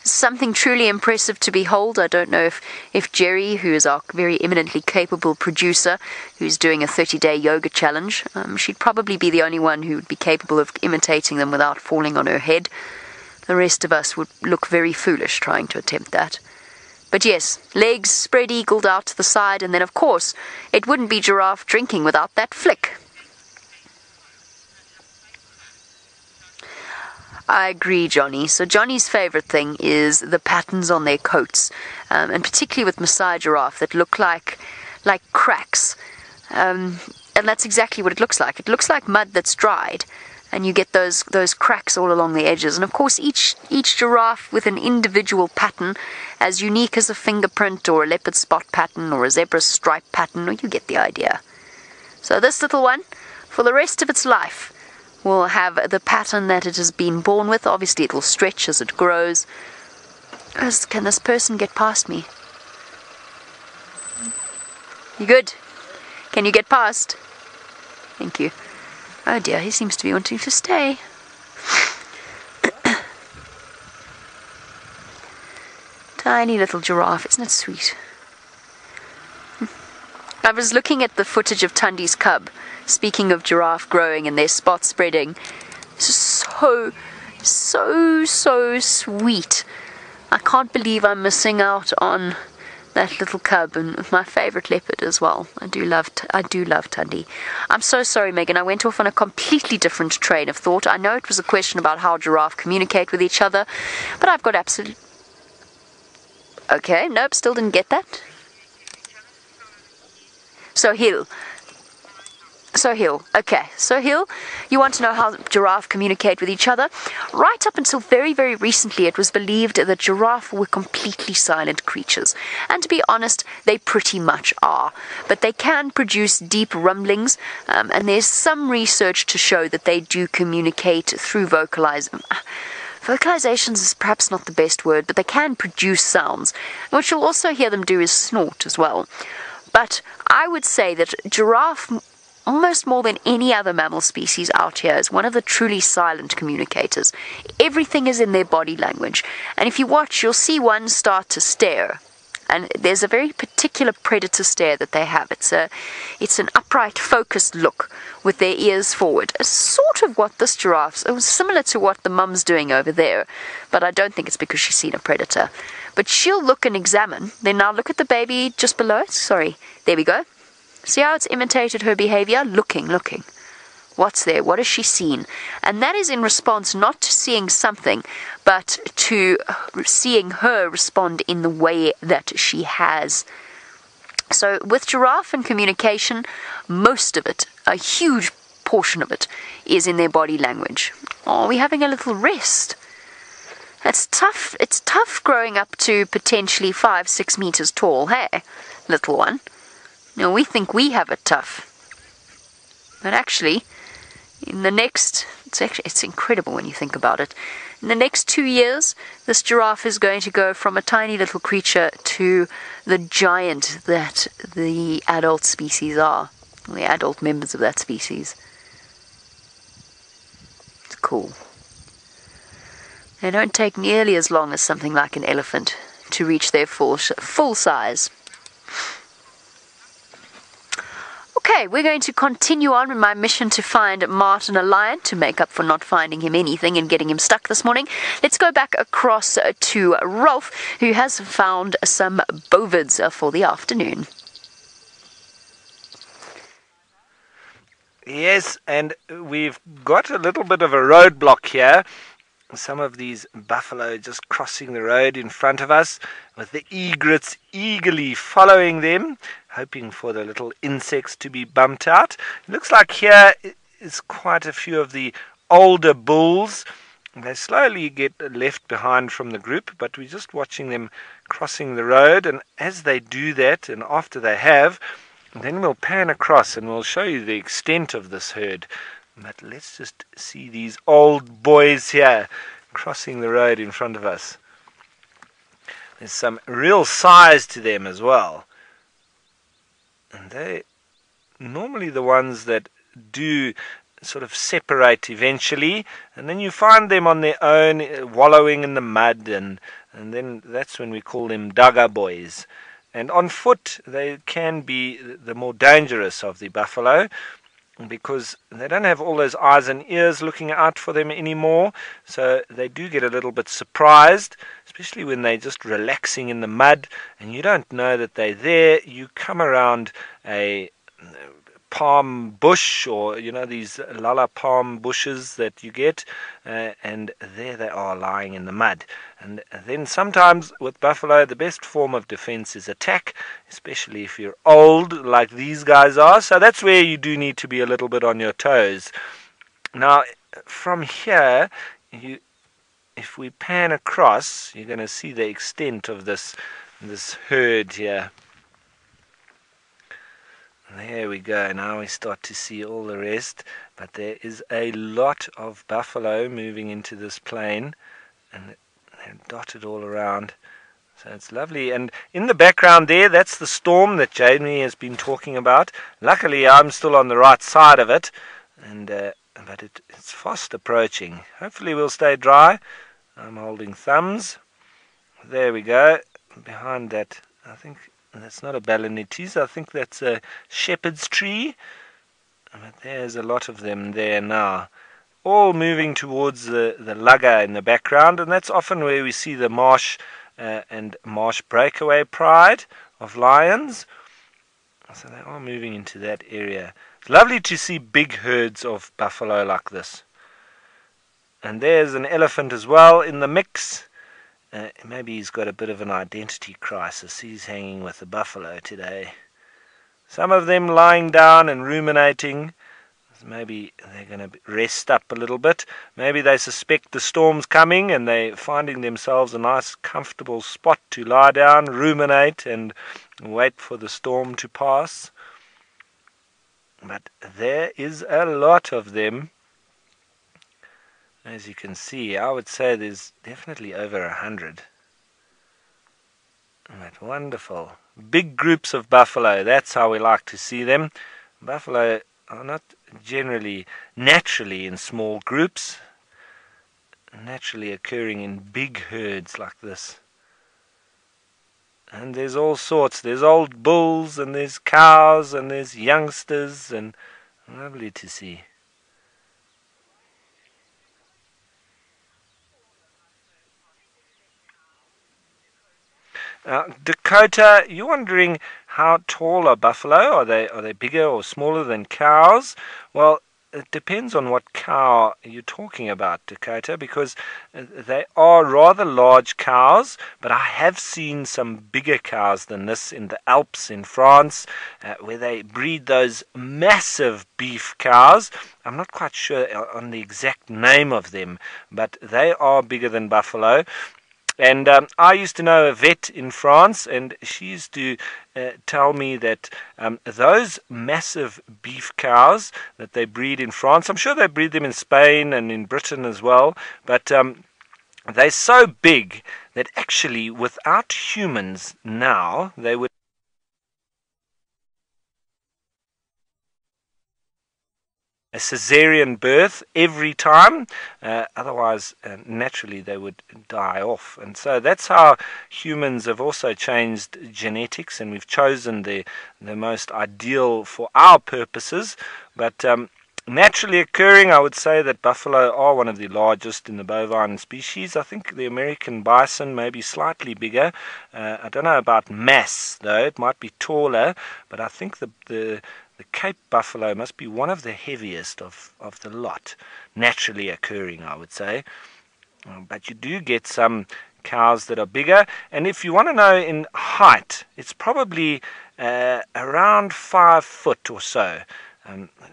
something truly impressive to behold. I don't know if Jerry, who is our very eminently capable producer, who's doing a 30-day yoga challenge, she'd probably be the only one who would be capable of imitating them without falling on her head. The rest of us would look very foolish trying to attempt that. But yes, legs spread-eagled out to the side, and then of course, it wouldn't be giraffe drinking without that flick. I agree, Johnny. So Johnny's favourite thing is the patterns on their coats, and particularly with Maasai giraffe that look like cracks. And that's exactly what it looks like. It looks like mud that's dried, and you get those cracks all along the edges. And of course, each giraffe with an individual pattern, as unique as a fingerprint or a leopard spot pattern or a zebra stripe pattern, or you get the idea. So this little one, for the rest of its life, will have the pattern that it has been born with. Obviously, it will stretch as it grows. Can this person get past me? You good? Can you get past? Thank you. Oh dear, he seems to be wanting to stay. Tiny little giraffe, isn't it sweet? I was looking at the footage of Tundi's cub. Speaking of giraffe growing and their spots spreading, so sweet. I can't believe I'm missing out on that little cub and my favourite leopard as well. I do love Tundi. I'm so sorry, Megan. I went off on a completely different train of thought. I know it was a question about how giraffe communicate with each other, but I've got absolute. Okay, nope, still didn't get that. So Hill, you want to know how giraffe communicate with each other? Right up until very, very recently, it was believed that giraffe were completely silent creatures. And to be honest, they pretty much are. But they can produce deep rumblings, and there's some research to show that they do communicate through vocalizations is perhaps not the best word, but they can produce sounds. What you'll also hear them do is snort as well. But I would say that giraffe, almost more than any other mammal species out here, is one of the truly silent communicators. Everything is in their body language. And if you watch, you'll see one start to stare. And there's a very particular predator stare that they have. It's an upright, focused look with their ears forward. It's sort of what this giraffe's. It was similar to what the mum's doing over there, but I don't think it's because she's seen a predator. But she'll look and examine. Then now look at the baby just below it. Sorry, there we go. See how it's imitated her behavior? Looking. What's there? What has she seen? And that is in response not to seeing something, but to seeing her respond in the way that she has. So with giraffe and communication, most of it, a huge portion of it, is in their body language. Oh, we're having a little rest. It's tough. It's tough growing up to potentially 5-6 meters tall, hey, little one. Now, we think we have it tough. But actually, in the next, it's incredible when you think about it. In the next 2 years, this giraffe is going to go from a tiny little creature to the giant that the adult species are, the adult members of that species. It's cool. They don't take nearly as long as something like an elephant to reach their full size. Okay, we're going to continue on with my mission to find Martin a lion to make up for not finding him anything and getting him stuck this morning. Let's go back across to Rolf, who has found some bovids for the afternoon. Yes, and we've got a little bit of a roadblock here. Some of these buffalo just crossing the road in front of us, with the egrets eagerly following them, hoping for the little insects to be bumped out. It looks like here is quite a few of the older bulls. They slowly get left behind from the group, but we're just watching them crossing the road, and as they do that, and after they have, then we'll pan across and we'll show you the extent of this herd. But let's just see these old boys here crossing the road in front of us. There's some real size to them as well. And they're normally the ones that do sort of separate eventually. And then you find them on their own, wallowing in the mud. And then that's when we call them dagga boys. And on foot, they can be the more dangerous of the buffalo, because they don't have all those eyes and ears looking out for them anymore, so they do get a little bit surprised, especially when they're just relaxing in the mud and you don't know that they're there. You come around a palm bush, or these lala palm bushes that you get, and there they are lying in the mud. And then sometimes with buffalo, the best form of defense is attack, especially if you're old like these guys are. So that's where you do need to be a little bit on your toes. Now from here, if we pan across, you're going to see the extent of this herd here. There we go. Now we start to see all the rest, but there is a lot of buffalo moving into this plain, and they're dotted all around. So it's lovely. And in the background there, that's the storm that Jamie has been talking about. Luckily, I'm still on the right side of it, but it's fast approaching. Hopefully we'll stay dry. I'm holding thumbs. There we go. Behind that, I think that's not a balanitis. I think that's a shepherd's tree. But there's a lot of them there now, all moving towards the lugger in the background, and that's often where we see the marsh and marsh breakaway pride of lions. So they are moving into that area. It's lovely to see big herds of buffalo like this. And there's an elephant as well in the mix. Maybe he's got a bit of an identity crisis. He's hanging with the buffalo today. Some of them lying down and ruminating. Maybe they're going to rest up a little bit. Maybe they suspect the storm's coming and they're finding themselves a nice comfortable spot to lie down, ruminate and wait for the storm to pass. But there is a lot of them. As you can see, I would say there's definitely over 100. But wonderful. Big groups of buffalo, that's how we like to see them. Buffalo are not generally naturally in small groups, naturally occurring in big herds like this. And there's all sorts. There's old bulls, and there's cows, and there's youngsters, and lovely to see. Dakota, you're wondering how tall are buffalo? Are they bigger or smaller than cows? Well, it depends on what cow you're talking about, Dakota, because they are rather large cows, but I have seen some bigger cows than this in the Alps in France, where they breed those massive beef cows. I'm not quite sure on the exact name of them, but they are bigger than buffalo. And I used to know a vet in France, and she used to tell me that those massive beef cows that they breed in France, I'm sure they breed them in Spain and in Britain as well, but they're so big that actually without humans now, they would cesarean birth every time. Otherwise, naturally, they would die off. And so that's how humans have also changed genetics, and we've chosen the most ideal for our purposes. But naturally occurring, I would say that buffalo are one of the largest in the bovine species. I think the American bison may be slightly bigger. I don't know about mass, though. It might be taller, but I think the Cape buffalo must be one of the heaviest of the lot, naturally occurring, I would say. But you do get some cows that are bigger, and if you want to know in height, it's probably around 5 foot or so.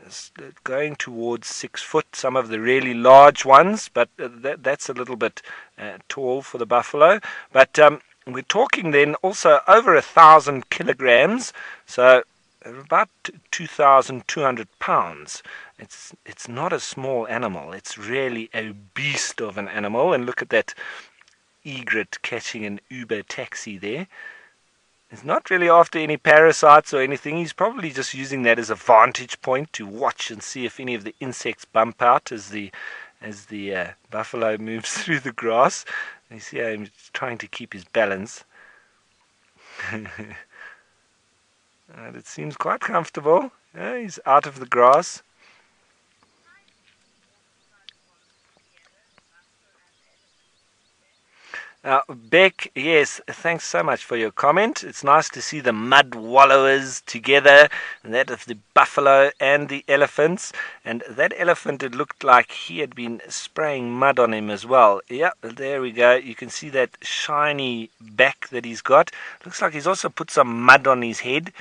It's going towards 6 foot, some of the really large ones, but that's a little bit tall for the buffalo. But we're talking then also over 1,000 kilograms, so about 2,200 pounds. It's not a small animal. It's really a beast of an animal. And look at that egret catching an Uber taxi there. He's not really after any parasites or anything. He's probably just using that as a vantage point to watch and see if any of the insects bump out as the buffalo moves through the grass. You see how he's trying to keep his balance. And it seems quite comfortable. Yeah, he's out of the grass. Beck, yes, thanks so much for your comment. It's nice to see the mud wallowers together, and that of the buffalo and the elephants. And that elephant, it looked like he had been spraying mud on him as well. Yeah, there we go. You can see that shiny back that he's got. Looks like he's also put some mud on his head.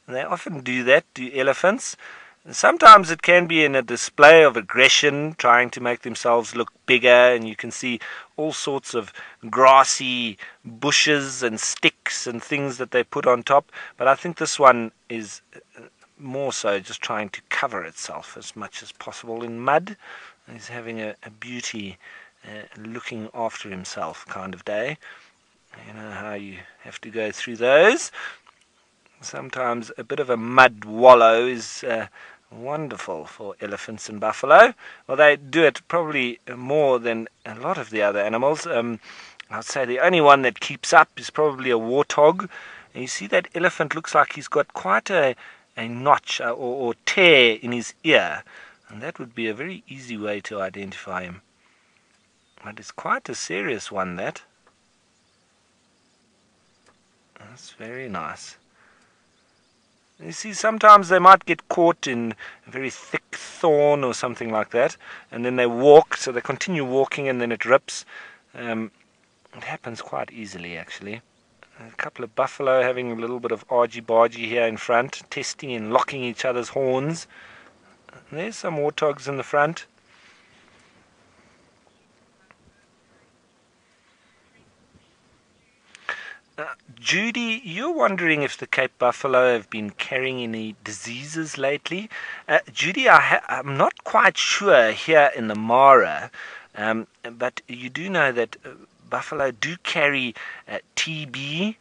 And they often do that, do elephants. Sometimes it can be in a display of aggression, trying to make themselves look bigger, and you can see all sorts of grassy bushes and sticks and things that they put on top. But I think this one is more so just trying to cover itself as much as possible in mud. He's having a beauty, looking after himself kind of day. You know how you have to go through those. Sometimes a bit of a mud wallow is wonderful for elephants and buffalo. Well, they do it probably more than a lot of the other animals. I'd say the only one that keeps up is probably a warthog. And you see that elephant looks like he's got quite a notch or tear in his ear. And that would be a very easy way to identify him. But it's quite a serious one, that. That's very nice. You see, sometimes they might get caught in a very thick thorn or something like that, and then they walk, so they continue walking and then it rips. It happens quite easily, actually. A couple of buffalo having a little bit of argy-bargy here in front, testing and locking each other's horns. And there's some warthogs in the front. Judy, you're wondering if the Cape buffalo have been carrying any diseases lately. Judy, I'm not quite sure here in the Mara, but you do know that buffalo do carry TB,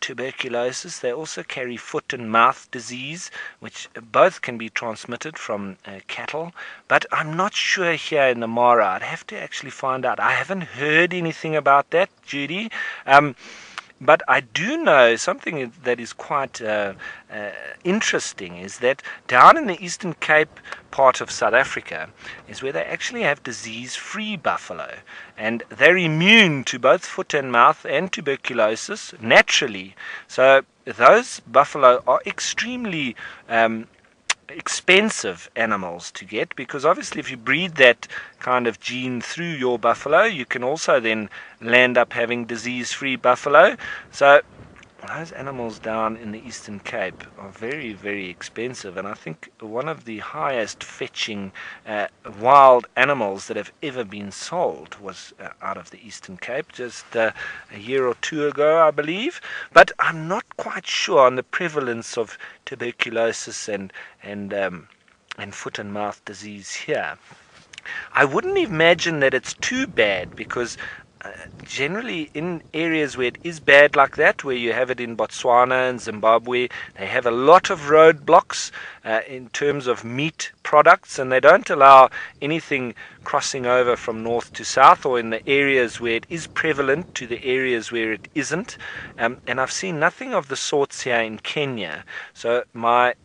tuberculosis. They also carry foot and mouth disease, which both can be transmitted from cattle. But I'm not sure here in the Mara. I'd have to actually find out. I haven't heard anything about that, Judy. But I do know something that is quite interesting is that down in the Eastern Cape part of South Africa is where they actually have disease-free buffalo. And they're immune to both foot and mouth and tuberculosis naturally. So those buffalo are extremely expensive animals to get, because obviously if you breed that kind of gene through your buffalo, you can also then land up having disease-free buffalo. So those animals down in the Eastern Cape are very, very expensive, and I think one of the highest fetching wild animals that have ever been sold was out of the Eastern Cape just a year or two ago, I believe. But I'm not quite sure on the prevalence of tuberculosis and foot and mouth disease here. I wouldn't imagine that it's too bad, because generally in areas where it is bad like that, where you have it in Botswana and Zimbabwe, they have a lot of roadblocks in terms of meat products, and they don't allow anything crossing over from north to south, or in the areas where it is prevalent to the areas where it isn't. And I've seen nothing of the sorts here in Kenya. So my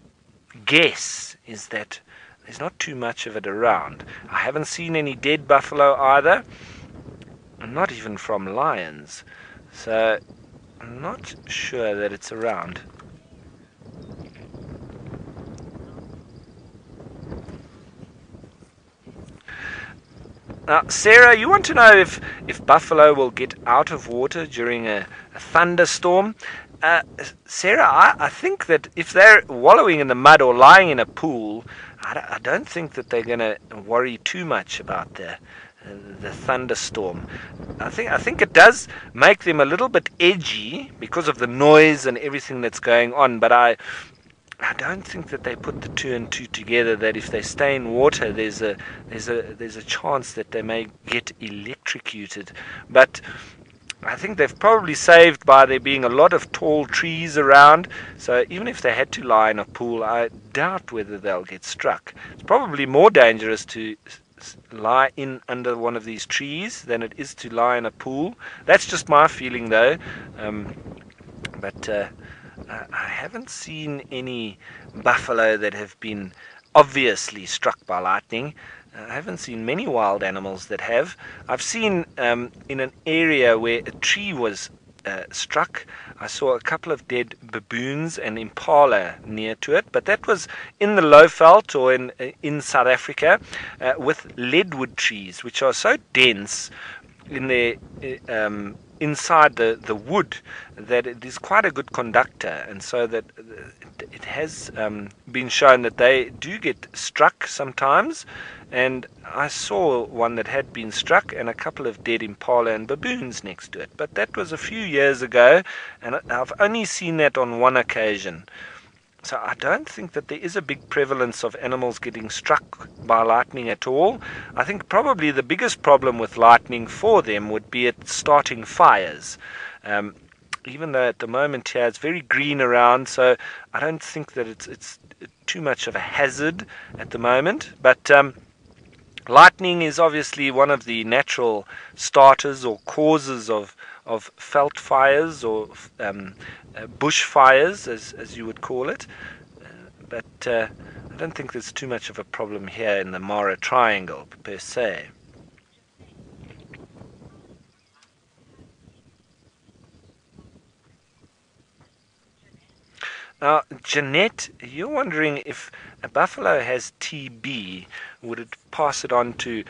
guess is that there's not too much of it around. I haven't seen any dead buffalo either. Not even from lions, so I'm not sure that it's around. Now, Sarah, you want to know if buffalo will get out of water during a thunderstorm? Sarah, I think that if they're wallowing in the mud or lying in a pool, I don't think that they're going to worry too much about the thunderstorm. I think it does make them a little bit edgy because of the noise and everything that's going on, but I don't think that they put the two and two together, that if they stay in water there's a chance that they may get electrocuted. But I think they've probably saved by there being a lot of tall trees around, so even if they had to lie in a pool, I doubt whether they'll get struck. It's probably more dangerous to lie in under one of these trees than it is to lie in a pool. That's just my feeling though. But I haven't seen any buffalo that have been obviously struck by lightning. I haven't seen many wild animals that have. I've seen in an area where a tree was struck, I saw a couple of dead baboons and impala near to it, but that was in the Lowveld or in South Africa with leadwood trees, which are so dense in their inside the wood that it is quite a good conductor, and so that it has been shown that they do get struck sometimes. And I saw one that had been struck and a couple of dead impala and baboons next to it, but that was a few years ago, and I've only seen that on one occasion. So I don't think that there is a big prevalence of animals getting struck by lightning at all. I think probably the biggest problem with lightning for them would be it starting fires. Even though at the moment here it's very green around, so I don't think that it's too much of a hazard at the moment. But lightning is obviously one of the natural starters or causes of veld fires or bush fires, as you would call it. But I don't think there's too much of a problem here in the Mara Triangle per se. Now, Jeanette, you're wondering if a buffalo has TB, would it pass it on to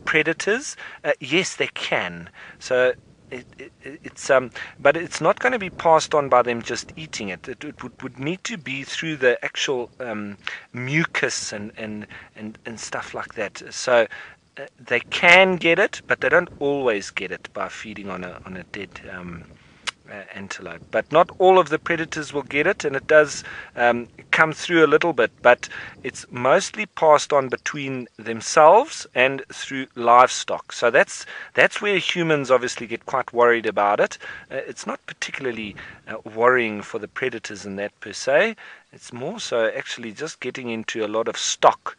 predators? Yes, they can. So it's but it's not going to be passed on by them just eating it. It would need to be through the actual mucus and stuff like that. So they can get it, but they don't always get it by feeding on a dead antelope. But not all of the predators will get it, and it does come through a little bit, but it's mostly passed on between themselves and through livestock. So that's where humans obviously get quite worried about it. It's not particularly worrying for the predators in that per se. It's more so actually just getting into a lot of stock.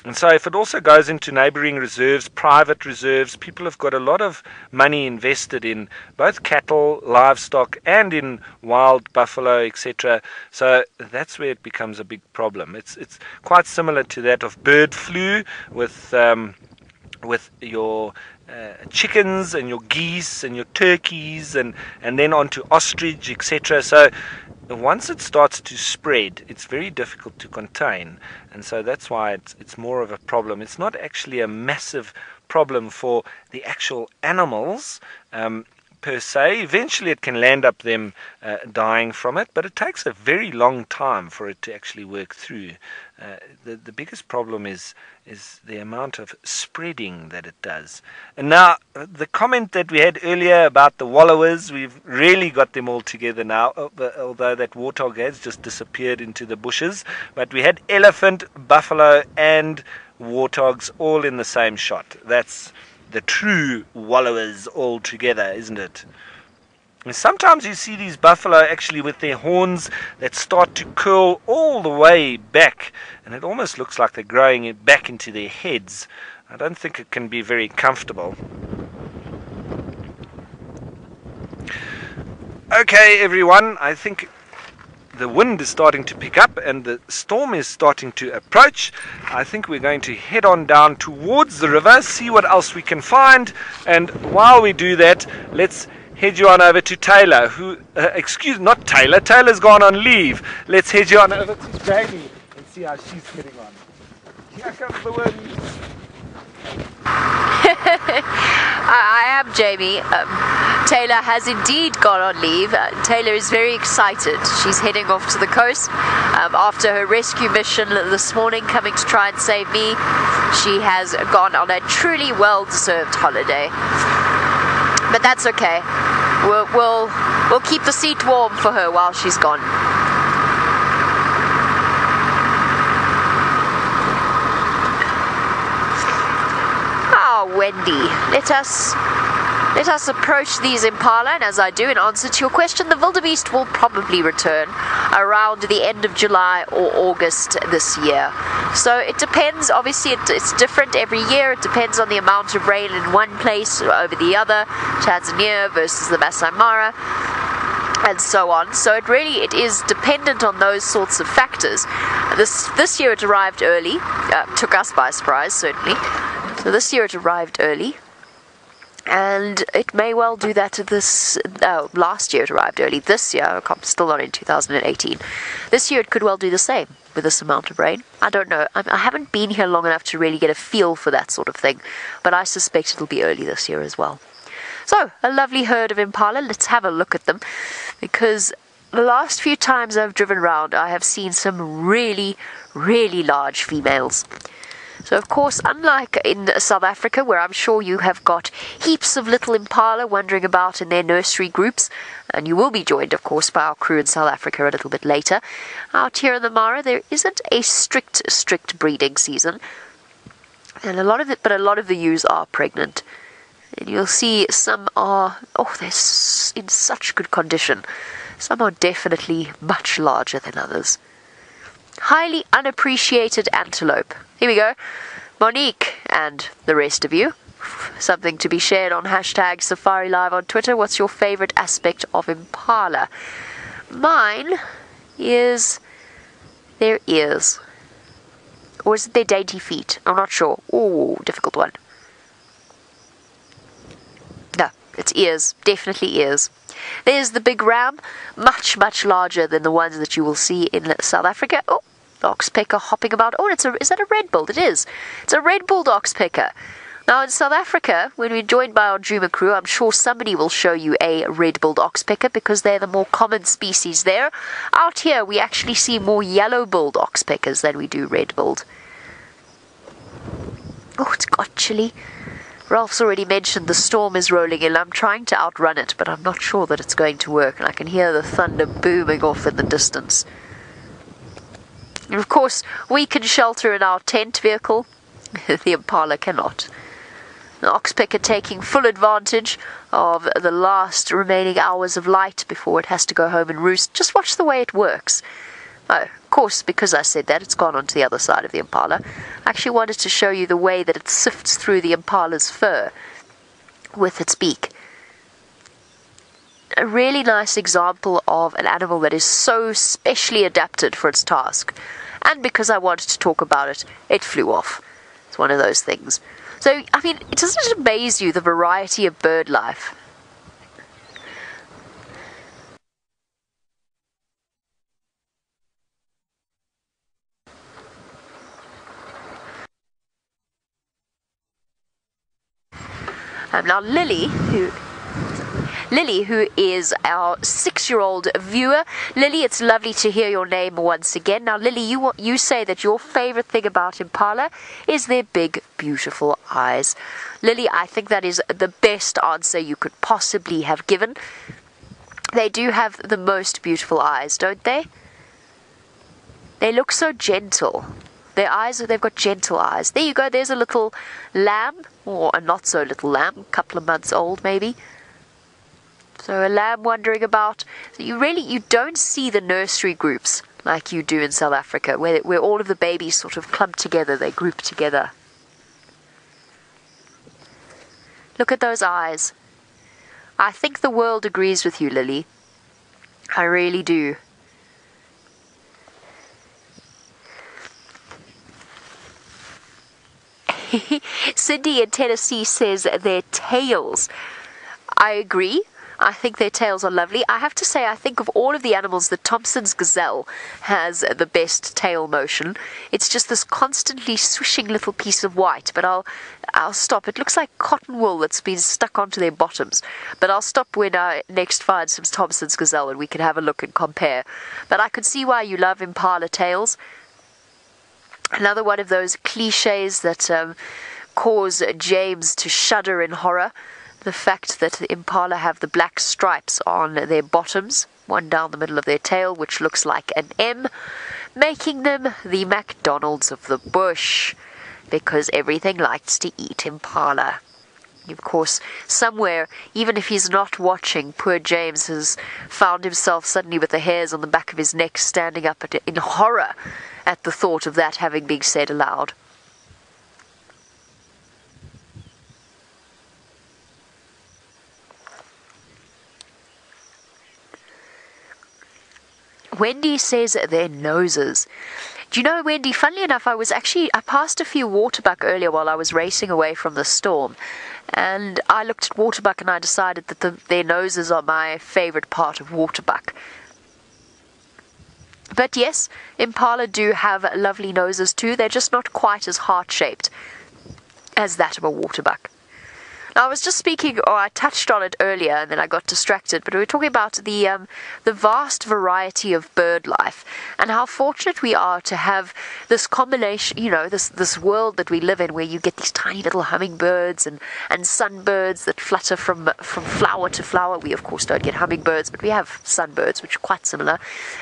And so if it also goes into neighboring reserves, private reserves, people have got a lot of money invested in both cattle, livestock, and in wild buffalo, etc. So that's where it becomes a big problem. It's quite similar to that of bird flu with your chickens and your geese and your turkeys and then onto ostrich, etc. So once it starts to spread, it's very difficult to contain, and so that's why it's more of a problem. It's not actually a massive problem for the actual animals per se. Eventually it can land up them dying from it, but it takes a very long time for it to actually work through. The biggest problem is the amount of spreading that it does. And now, the comment that we had earlier about the wallowers, we've really got them all together now, although that warthog has just disappeared into the bushes. But we had elephant, buffalo, and warthogs all in the same shot. That's the true wallowers all together, isn't it? And sometimes you see these buffalo actually with their horns that start to curl all the way back, and it almost looks like they're growing it back into their heads. I don't think it can be very comfortable. Okay, everyone, I think the wind is starting to pick up and the storm is starting to approach. I think we're going to head on down towards the river, see what else we can find, and while we do that, let's head you on over to Taylor, not Taylor, Taylor's gone on leave. Let's head you on over to Jamie and see how she's getting on. Here comes the wind. I am Jamie. Taylor has indeed gone on leave. Taylor is very excited. She's heading off to the coast after her rescue mission this morning, coming to try and save me. She has gone on a truly well-deserved holiday, but that's okay. We'll keep the seat warm for her while she's gone. Wendy, let us approach these impala, and as I do, in answer to your question, the wildebeest will probably return around the end of July or August this year. So it depends. Obviously it's different every year. It depends on the amount of rain in one place over the other, Tanzania versus the Masai Mara, and so on. So it is dependent on those sorts of factors. This year it arrived early, took us by surprise certainly. So this year it arrived early, and it may well do that last year it arrived early. This year, I'm still not in 2018. This year it could well do the same with this amount of rain. I don't know. I haven't been here long enough to really get a feel for that sort of thing, but I suspect it'll be early this year as well. So, a lovely herd of impala. Let's have a look at them, because the last few times I've driven around, I have seen some really, really large females. So, of course, unlike in South Africa, where I'm sure you have got heaps of little impala wandering about in their nursery groups, and you will be joined, of course, by our crew in South Africa a little bit later, out here in the Mara, there isn't a strict breeding season, and a lot of the ewes are pregnant. And you'll see some are, they're in such good condition. Some are definitely much larger than others. Highly unappreciated antelope. Here we go. Monique and the rest of you. Something to be shared on hashtag Safari Live on Twitter. What's your favorite aspect of impala? Mine is their ears. Or is it their dainty feet? I'm not sure. Ooh, difficult one. No, it's ears. Definitely ears. There's the big ram. Much, much larger than the ones that you will see in South Africa. Oh, oxpecker hopping about. Oh, is that a red-billed? It is. It's a red-billed oxpecker. Now, in South Africa, when we're joined by our Juma crew, I'm sure somebody will show you a red-billed oxpecker because they're the more common species there. Out here, we actually see more yellow-billed oxpeckers than we do red-billed. Oh, it's got chilly. Ralph's already mentioned the storm is rolling in. I'm trying to outrun it, but I'm not sure that it's going to work. And I can hear the thunder booming off in the distance. And of course, we can shelter in our tent vehicle. The impala cannot. The oxpecker taking full advantage of the last remaining hours of light before it has to go home and roost. Just watch the way it works. Oh, of course, because I said that, it's gone onto the other side of the impala. I actually wanted to show you the way that it sifts through the impala's fur with its beak. A really nice example of an animal that is so specially adapted for its task. And because I wanted to talk about it, it flew off. It's one of those things. So, I mean, it doesn't amaze you, the variety of bird life. Now Lily, who is our 6-year-old viewer. Lily, it's lovely to hear your name once again. Now, Lily, you say that your favorite thing about impala is their big, beautiful eyes. Lily, I think that is the best answer you could possibly have given. They do have the most beautiful eyes, don't they? They look so gentle. Their eyes, they've got gentle eyes. There you go, there's a little lamb, or a not so little lamb, a couple of months old maybe. So a lamb wandering about. So you don't see the nursery groups like you do in South Africa, where all of the babies sort of clump together, they group together. Look at those eyes. I think the world agrees with you, Lily. I really do. Cindy in Tennessee says their tails. I agree. I think their tails are lovely. I have to say, I think of all of the animals, the Thompson's gazelle has the best tail motion. It's just this constantly swishing little piece of white, but I'll stop. It looks like cotton wool that's been stuck onto their bottoms. But I'll stop when I next find some Thompson's gazelle and we can have a look and compare. But I could see why you love impala tails. Another one of those cliches that cause James to shudder in horror. The fact that the impala have the black stripes on their bottoms, one down the middle of their tail, which looks like an M, making them the McDonald's of the bush, because everything likes to eat impala. Of course, somewhere, even if he's not watching, poor James has found himself suddenly with the hairs on the back of his neck standing up in horror at the thought of that having been said aloud. Wendy says their noses. Do you know, Wendy, funnily enough, I passed a few waterbuck earlier while I was racing away from the storm. And I looked at waterbuck and I decided that their noses are my favourite part of waterbuck. But yes, impala do have lovely noses too. They're just not quite as heart-shaped as that of a waterbuck. Now, I was just speaking, or I touched on it earlier, and then I got distracted, but we were talking about the vast variety of bird life, and how fortunate we are to have this combination, this world that we live in, where you get these tiny little hummingbirds and sunbirds that flutter from flower to flower. We, of course, don't get hummingbirds, but we have sunbirds, which are quite similar.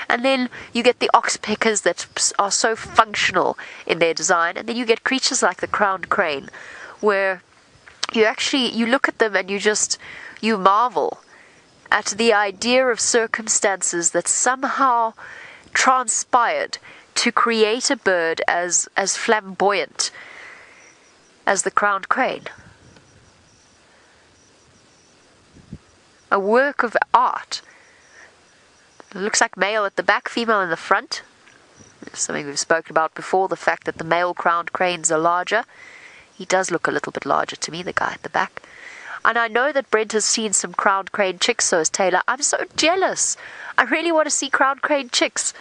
And then you get the oxpeckers that are so functional in their design, and then you get creatures like the crowned crane, where you look at them and you marvel at the idea of circumstances that somehow transpired to create a bird as flamboyant as the crowned crane. A work of art. It looks like male at the back, female in the front. It's something we've spoken about before, the fact that the male crowned cranes are larger. He does look a little bit larger to me, the guy at the back. And I know that Brent has seen some crowned crane chicks, so has Taylor. I'm so jealous. I really want to see crowned crane chicks.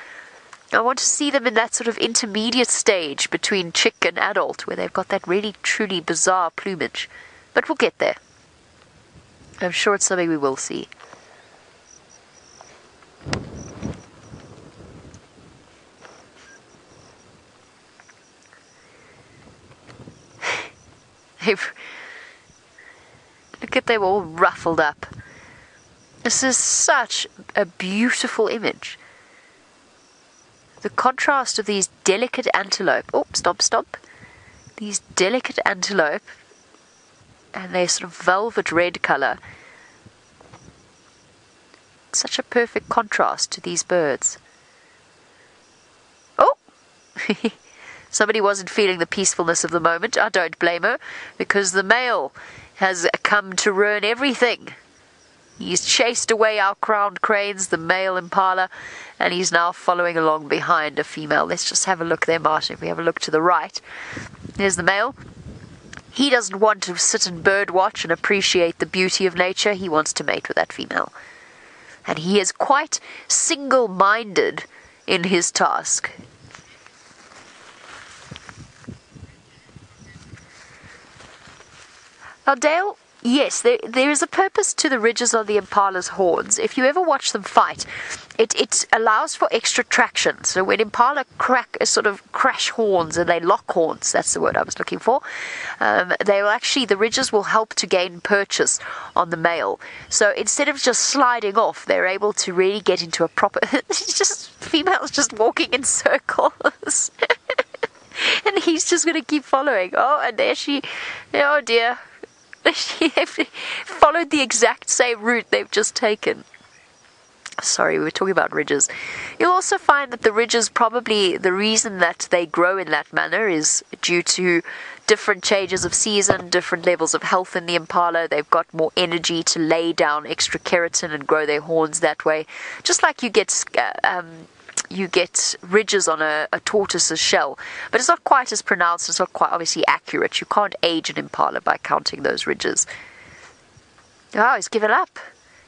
I want to see them in that sort of intermediate stage between chick and adult, where they've got that really, truly bizarre plumage. But we'll get there. I'm sure it's something we will see. Look at them all ruffled up. This is such a beautiful image. The contrast of these delicate antelope. Oh, stop. These delicate antelope and their sort of velvet red colour. Such a perfect contrast to these birds. Oh! Somebody wasn't feeling the peacefulness of the moment. I don't blame her, because the male has come to ruin everything. He's chased away our crowned cranes, the male impala, and he's now following along behind a female. Let's just have a look there, Martin. If we have a look to the right, there's the male. He doesn't want to sit and bird watch and appreciate the beauty of nature. He wants to mate with that female. And he is quite single-minded in his task. Now, Dale, yes, there is a purpose to the ridges on the impala's horns. If you ever watch them fight, it allows for extra traction. So when impala crash horns and they lock horns, that's the word I was looking for, the ridges will help to gain purchase on the male. So instead of just sliding off, they're able to really get into a proper... females just walking in circles. And he's just going to keep following. Oh, and there she... Oh, dear. She followed the exact same route they've just taken. Sorry, we were talking about ridges. You'll also find that the ridges, probably the reason that they grow in that manner is due to different changes of season, different levels of health in the impala. They've got more energy to lay down extra keratin and grow their horns that way. Just like you get ridges on a tortoise's shell, but it's not quite as pronounced. It's not quite obviously accurate. You can't age an impala by counting those ridges. Oh, he's given up.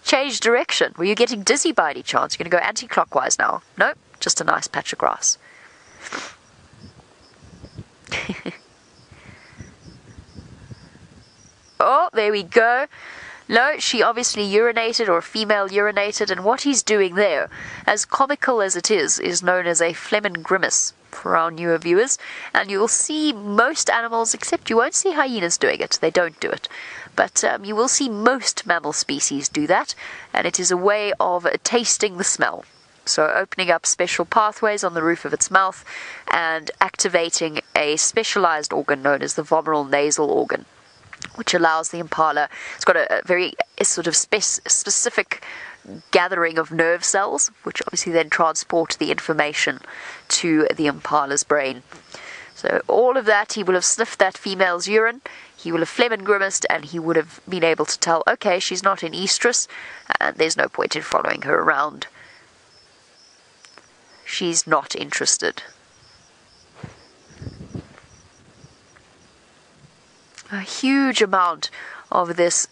Change direction. Were you getting dizzy by any chance? You're going to go anti-clockwise now? Nope, just a nice patch of grass. Oh, there we go. No, she obviously urinated, or a female urinated, and what he's doing there, as comical as it is known as a phlegm grimace for our newer viewers, and you will see most animals, except you won't see hyenas doing it. They don't do it. But you will see most mammal species do that, and it is a way of tasting the smell. So opening up special pathways on the roof of its mouth and activating a specialized organ known as the vomeral nasal organ, which allows the impala, it's got a very sort of specific gathering of nerve cells, which obviously then transport the information to the impala's brain. So all of that, he will have sniffed that female's urine, he will have phlegm and grimaced, and he would have been able to tell, okay, she's not in estrus, and there's no point in following her around. She's not interested. A huge amount of this,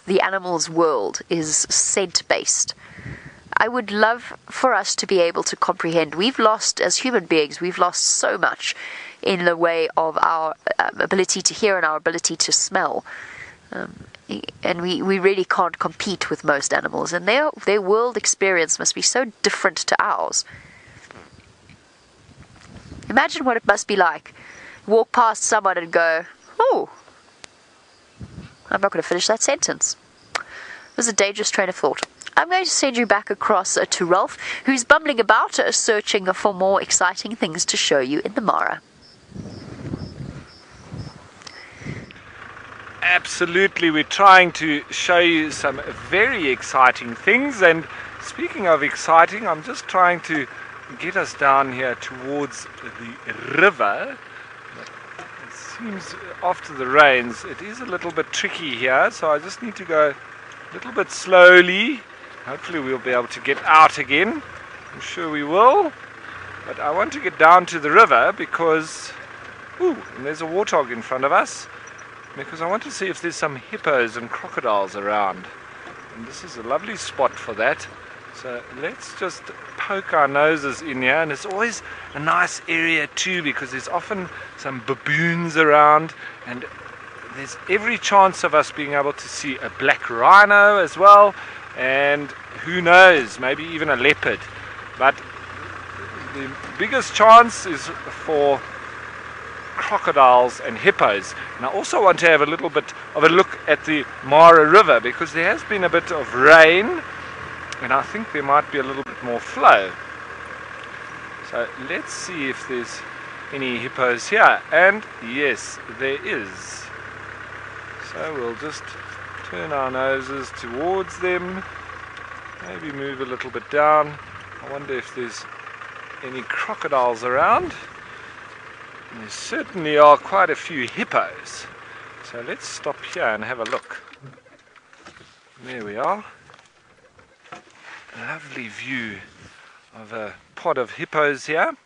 the animal's world, is scent-based. I would love for us to be able to comprehend. We've lost, as human beings, we've lost so much in the way of our ability to hear and our ability to smell. And we really can't compete with most animals. And their world experience must be so different to ours. Imagine what it must be like. Walk past someone and go, oh, I'm not going to finish that sentence. It was a dangerous train of thought. I'm going to send you back across to Ralph, who's bumbling about, searching for more exciting things to show you in the Mara. Absolutely, we're trying to show you some very exciting things. And speaking of exciting, I'm just trying to get us down here towards the river. It seems after the rains it is a little bit tricky here, so I just need to go a little bit slowly. Hopefully we'll be able to get out again. I'm sure we will. But I want to get down to the river because, ooh, and there's a warthog in front of us, because I want to see if there's some hippos and crocodiles around. And this is a lovely spot for that. So let's just poke our noses in here, and it's always a nice area too, because there's often some baboons around, and there's every chance of us being able to see a black rhino as well, and who knows, maybe even a leopard. But the biggest chance is for crocodiles and hippos. And I also want to have a little bit of a look at the Mara River, because there has been a bit of rain, and I think there might be a little bit more flow. So let's see if there's any hippos here. And yes, there is. So we'll just turn our noses towards them, maybe move a little bit down. I wonder if there's any crocodiles around. And there certainly are quite a few hippos. So let's stop here and have a look. There we are. A lovely view of a pod of hippos here.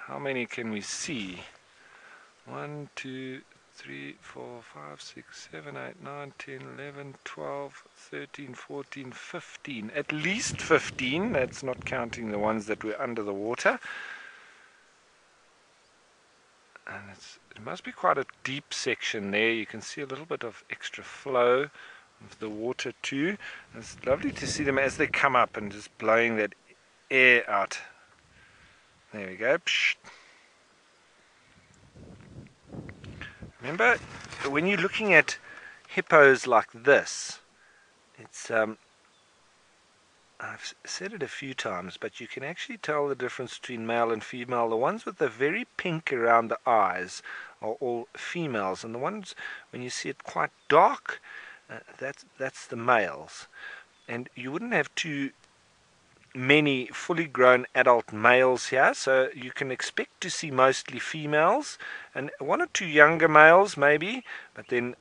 How many can we see? 1, 2, 3, 4, 5, 6, 7, 8, 9, 10, 11, 12, 13, 14, 15. At least 15. That's not counting the ones that were under the water. And it must be quite a deep section there. You can see a little bit of extra flow of the water too. And it's lovely to see them as they come up and just blowing that air out. There we go. Psh. Remember, when you're looking at hippos like this, it's I've said it a few times, but you can actually tell the difference between male and female. The ones with the very pink around the eyes are all females, and the ones when you see it quite dark, that's the males. And you wouldn't have too many fully grown adult males here, so you can expect to see mostly females and one or two younger males maybe, but then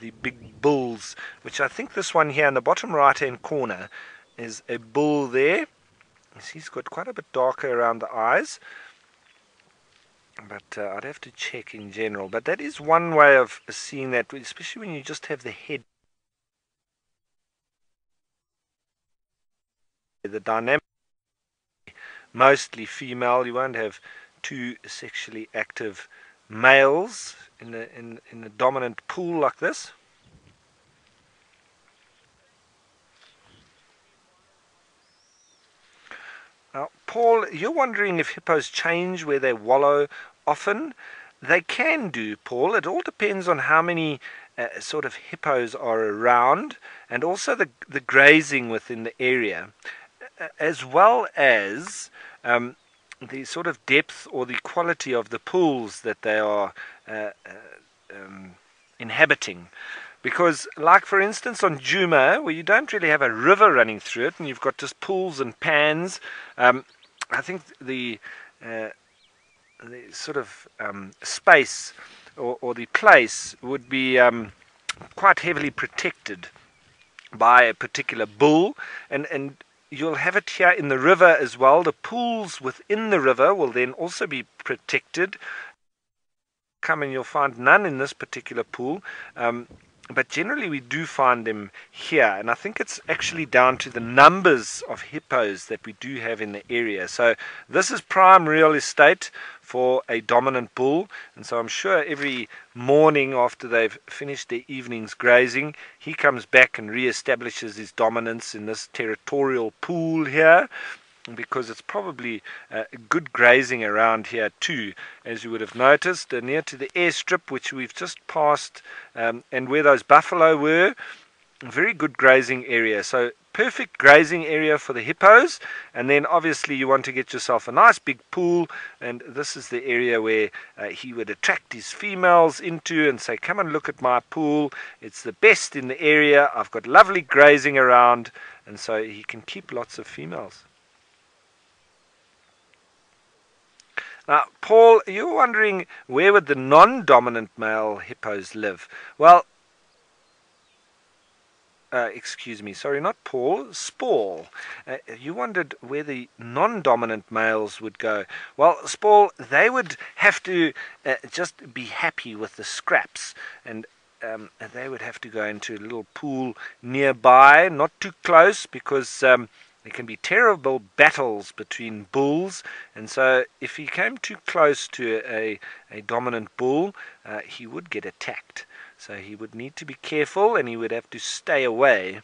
the big bulls, which I think this one here in the bottom right hand corner is a bull there. He's got quite a bit darker around the eyes, but I'd have to check in general. But that is one way of seeing that, especially when you just have the head. The dynamic, mostly female. You won't have two sexually active males in a dominant pool like this. Now, Paul, you're wondering if hippos change where they wallow often. They can do, Paul. It all depends on how many sort of hippos are around, and also the grazing within the area, as well as the sort of depth or the quality of the pools that they are inhabiting. Because, like for instance on Juma, where you don't really have a river running through it and you've got just pools and pans, I think the sort of space or the place would be quite heavily protected by a particular bull, and you'll have it here in the river as well. The pools within the river will then also be protected. Come and you'll find none in this particular pool. But generally we do find them here, and I think it's actually down to the numbers of hippos that we do have in the area. So this is prime real estate for a dominant bull, and so I'm sure every morning after they've finished their evening's grazing, he comes back and re-establishes his dominance in this territorial pool here, because it's probably good grazing around here too, as you would have noticed, near to the airstrip which we've just passed, and where those buffalo were. Very good grazing area, so perfect grazing area for the hippos. And then obviously you want to get yourself a nice big pool, and this is the area where he would attract his females into and say, come and look at my pool, it's the best in the area, I've got lovely grazing around, and so he can keep lots of females. Now, Paul, you're wondering where would the non-dominant male hippos live? Well, excuse me, sorry, not Paul, Spall. You wondered where the non-dominant males would go. Well, Spall, they would have to just be happy with the scraps, and they would have to go into a little pool nearby, not too close, because there can be terrible battles between bulls, and so if he came too close to a dominant bull, he would get attacked. So he would need to be careful, and he would have to stay away.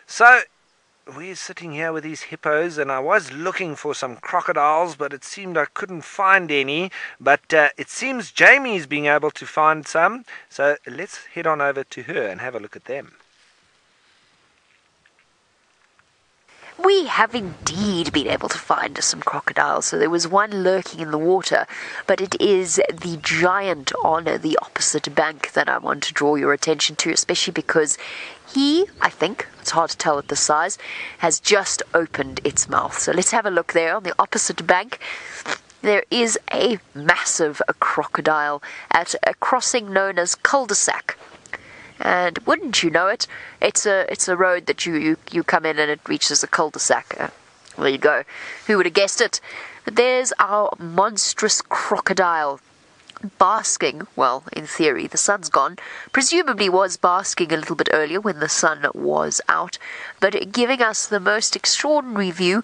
So we're sitting here with these hippos, and I was looking for some crocodiles, but it seemed I couldn't find any. But it seems Jamie's being able to find some, so let's head on over to her and have a look at them. We have indeed been able to find some crocodiles. So there was one lurking in the water, but it is the giant on the opposite bank that I want to draw your attention to, especially because he, I think, it's hard to tell at the size, has just opened its mouth. So let's have a look there on the opposite bank. There is a massive crocodile at a crossing known as cul-de-sac. And wouldn't you know it, it's a road that you come in and it reaches a cul-de-sac. There you go. Who would have guessed it? But there's our monstrous crocodile basking. Well, in theory, the sun's gone. Presumably was basking a little bit earlier when the sun was out, but giving us the most extraordinary view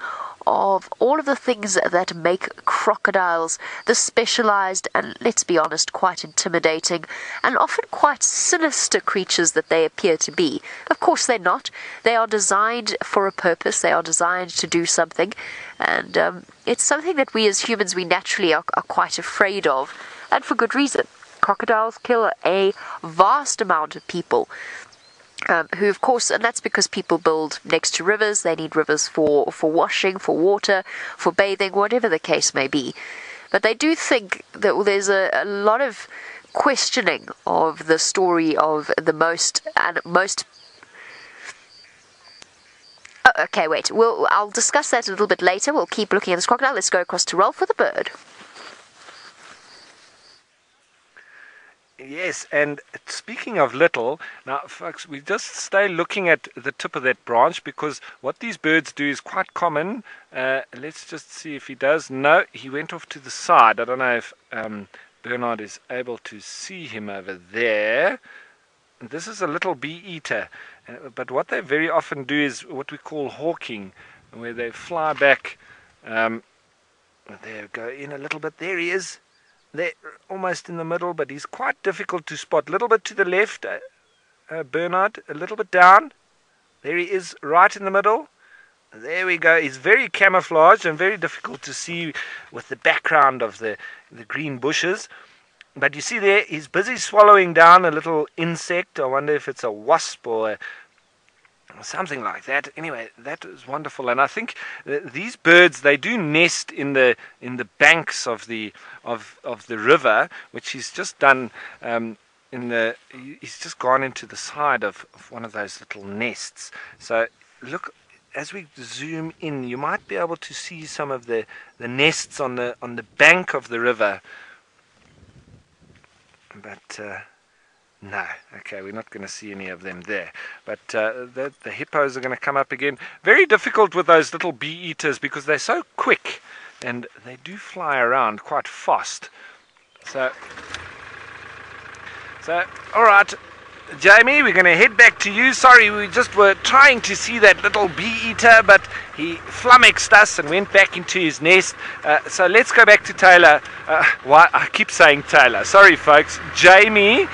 of all of the things that make crocodiles the specialized and, let's be honest, quite intimidating and often quite sinister creatures that they appear to be. Of course they're not. They are designed for a purpose. They are designed to do something, and it's something that we as humans, we naturally are quite afraid of, and for good reason. Crocodiles kill a vast amount of people. who, of course, and that's because people build next to rivers. They need rivers for washing, for water, for bathing, whatever the case may be. But they do think that there's a lot of questioning of the story of the most. Okay, wait. I'll discuss that a little bit later. We'll keep looking at this crocodile. Let's go across to Rolf with the bird. Yes, and speaking of little, now folks, we just stay looking at the tip of that branch, because what these birds do is quite common. Let's just see if he does. No, he went off to the side. I don't know if Bernard is able to see him over there. This is a little bee eater, but what they very often do is what we call hawking, where they fly back. There, go in a little bit. There he is. They're almost in the middle, but he's quite difficult to spot. A little bit to the left, Bernard, a little bit down. There he is, right in the middle. There we go. He's very camouflaged and very difficult to see with the background of the green bushes. But you see there, he's busy swallowing down a little insect. I wonder if it's a wasp or something like that. Anyway, that is wonderful, and I think these birds, they do nest in the banks of the river, which he's just done. He's just gone into the side of one of those little nests. So look, as we zoom in, you might be able to see some of the nests on the bank of the river. But no, okay, we're not going to see any of them there. But the hippos are going to come up again. Very difficult with those little bee eaters, because they're so quick and they do fly around quite fast. So all right, Jamie, we're going to head back to you. Sorry, we just were trying to see that little bee eater, but he flummoxed us and went back into his nest. So let's go back to Taylor. Why I keep saying Taylor. Sorry, folks. Jamie,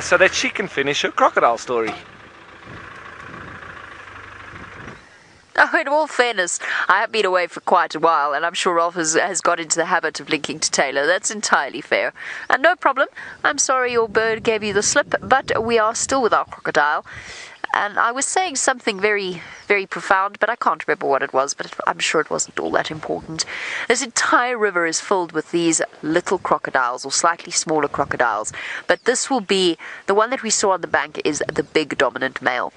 so that she can finish her crocodile story. Oh, in all fairness, I have been away for quite a while, and I'm sure Rolf has got into the habit of linking to Taylor. That's entirely fair. And no problem. I'm sorry your bird gave you the slip, but we are still with our crocodile. And I was saying something very, very profound, but I can't remember what it was, but I'm sure it wasn't all that important. This entire river is filled with these little crocodiles, or slightly smaller crocodiles. But this will be, the one that we saw on the bank is the big dominant male.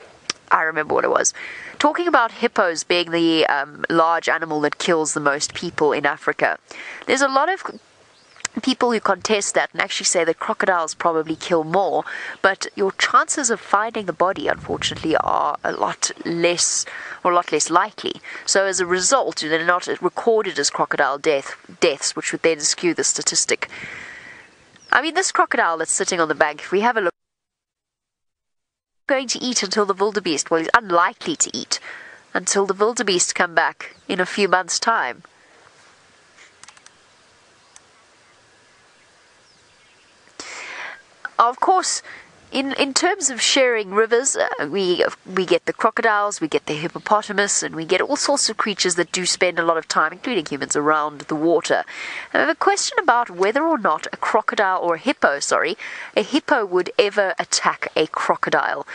I remember what it was. Talking about hippos being the large animal that kills the most people in Africa, there's a lot of people who contest that and actually say that crocodiles probably kill more, but your chances of finding the body, unfortunately, are a lot less likely. So as a result, they're not recorded as crocodile deaths, which would then skew the statistic. I mean, this crocodile that's sitting on the bank, if we have a look, going to eat until the wildebeest. Well, he's unlikely to eat until the wildebeest come back in a few months' time. Of course, in terms of sharing rivers, we get the crocodiles, we get the hippopotamus, and we get all sorts of creatures that do spend a lot of time, including humans, around the water. I have a question about whether or not a crocodile, or a hippo would ever attack a crocodile.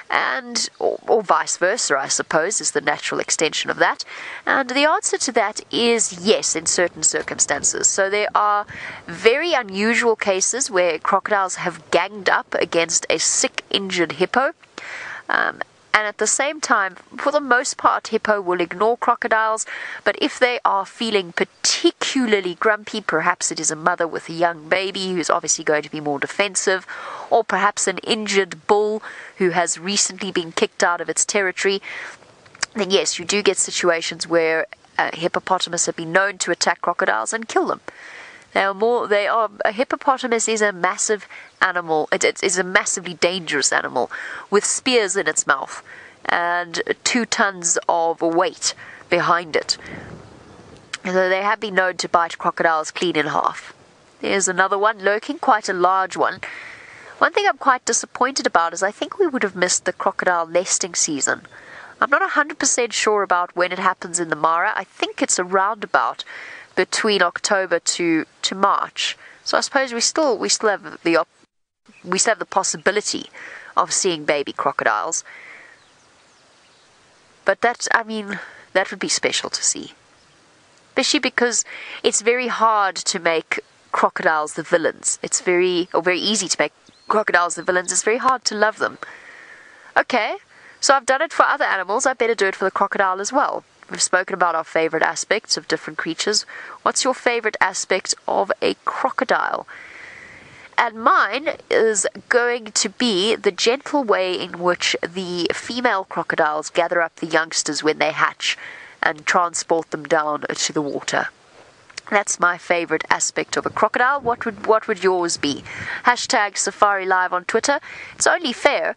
And or vice versa, I suppose, is the natural extension of that. And the answer to that is yes, in certain circumstances. So there are very unusual cases where crocodiles have ganged up against a sick, injured hippo. And at the same time, for the most part, hippo will ignore crocodiles. But if they are feeling particularly grumpy, perhaps it is a mother with a young baby who's obviously going to be more defensive, or perhaps an injured bull who has recently been kicked out of its territory, then yes, you do get situations where hippopotamus have been known to attack crocodiles and kill them. A hippopotamus is a massive animal. It is a massively dangerous animal with spears in its mouth and 2 tons of weight behind it. So they have been known to bite crocodiles clean in half. There's another one lurking, quite a large one. One thing I'm quite disappointed about is I think we would have missed the crocodile nesting season. I'm not 100% sure about when it happens in the Mara. I think it's around about between October to March. So I suppose we still have we still have the possibility of seeing baby crocodiles. But that would be special to see. Especially because it's very hard to make crocodiles the villains. It's very easy to make crocodiles the villains. It's very hard to love them. Okay, so I've done it for other animals. I better do it for the crocodile as well. We've spoken about our favorite aspects of different creatures. What's your favorite aspect of a crocodile? And mine is going to be the gentle way in which the female crocodiles gather up the youngsters when they hatch and transport them down to the water. That's my favorite aspect of a crocodile. What would yours be? Hashtag Safari Live on Twitter. It's only fair.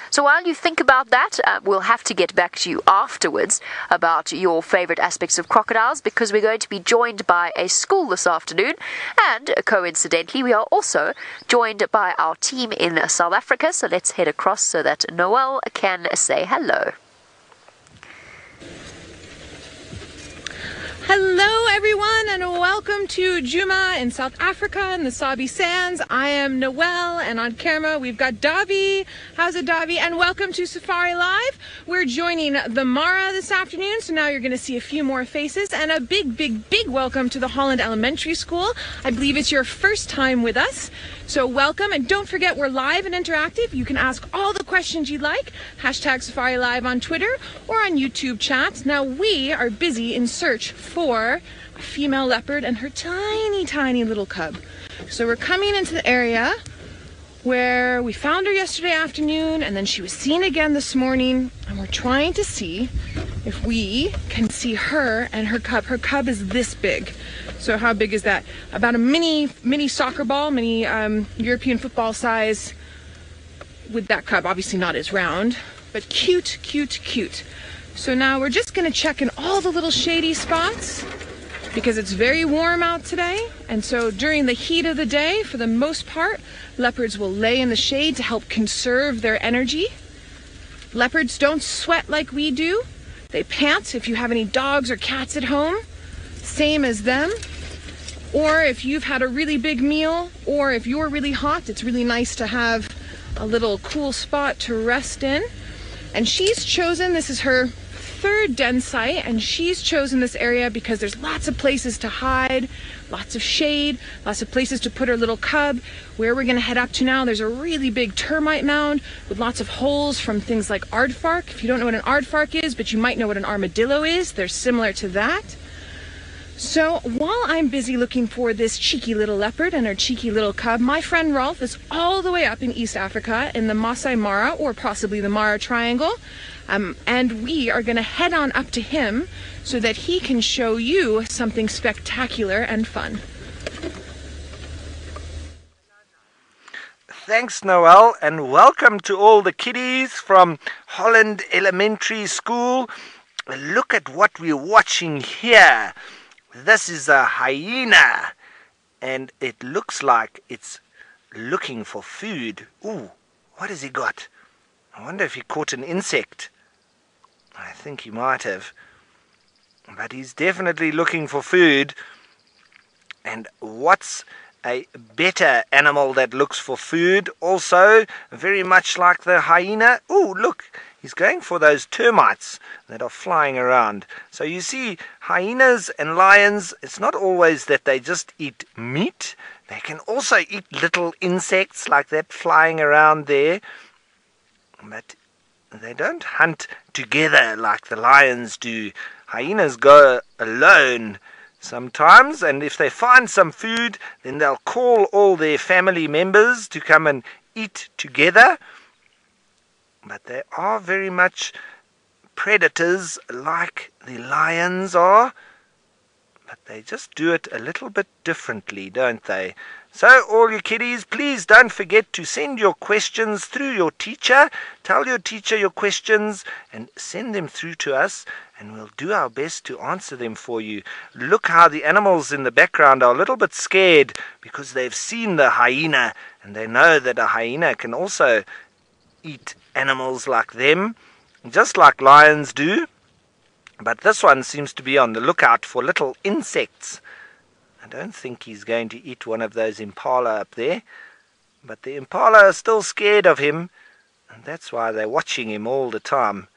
So while you think about that, we'll have to get back to you afterwards about your favorite aspects of crocodiles, because we're going to be joined by a school this afternoon, and coincidentally we are also joined by our team in South Africa. So let's head across so that Noel can say hello. Hello everyone, and welcome to Juma in South Africa in the Sabi Sands. I am Noelle, and on camera we've got Davi. How's it, Davi? And welcome to Safari Live. We're joining the Mara this afternoon, so now you're going to see a few more faces, and a big welcome to the Holland Elementary School. I believe it's your first time with us, so welcome. And don't forget, we're live and interactive. You can ask all the questions you'd like. Hashtag Safari Live on Twitter or on YouTube chat. Now we are busy in search for a female leopard and her tiny little cub. So we're coming into the area where we found her yesterday afternoon, and then she was seen again this morning, and we're trying to see if we can see her and her cub. Her cub is this big. So how big is that? About a mini soccer ball, mini European football size with that cub. Obviously not as round, but cute. So now we're just going to check in all the little shady spots, because it's very warm out today. And so during the heat of the day, for the most part, leopards will lay in the shade to help conserve their energy. Leopards don't sweat like we do. They pant. If you have any dogs or cats at home, same as them. Or if you've had a really big meal, or if you're really hot, it's really nice to have a little cool spot to rest in. And she's chosen, this is her third den site, and she's chosen this area because there's lots of places to hide, lots of shade, lots of places to put her little cub. Where we're going to head up to now, there's a really big termite mound with lots of holes from things like aardvark. If you don't know what an aardvark is, but you might know what an armadillo is, they're similar to that. So while I'm busy looking for this cheeky little leopard and her cheeky little cub, my friend Rolf is all the way up in East Africa in the Masai Mara, or possibly the Mara Triangle. And we are going to head on up to him so that he can show you something spectacular and fun. Thanks, Noel, and welcome to all the kiddies from Holland Elementary School. Look at what we're watching here. This is a hyena, and it looks like it's looking for food. Ooh, what has he got? I wonder if he caught an insect. I think he might have. But he's definitely looking for food. And what's a better animal that looks for food? Also, very much like the hyena. Ooh, look, he's going for those termites that are flying around. So you see, hyenas and lions, it's not always that they just eat meat. They can also eat little insects like that flying around there. But they don't hunt together like the lions do. Hyenas go alone sometimes, and if they find some food, then they'll call all their family members to come and eat together. But they are very much predators like the lions are. But they just do it a little bit differently, don't they? So all you kiddies, please don't forget to send your questions through your teacher. Tell your teacher your questions and send them through to us, and we'll do our best to answer them for you. Look how the animals in the background are a little bit scared because they've seen the hyena, and they know that a hyena can also eat animals like them, just like lions do. But this one seems to be on the lookout for little insects. I don't think he's going to eat one of those impala up there, but the impala are still scared of him, and that's why they're watching him all the time.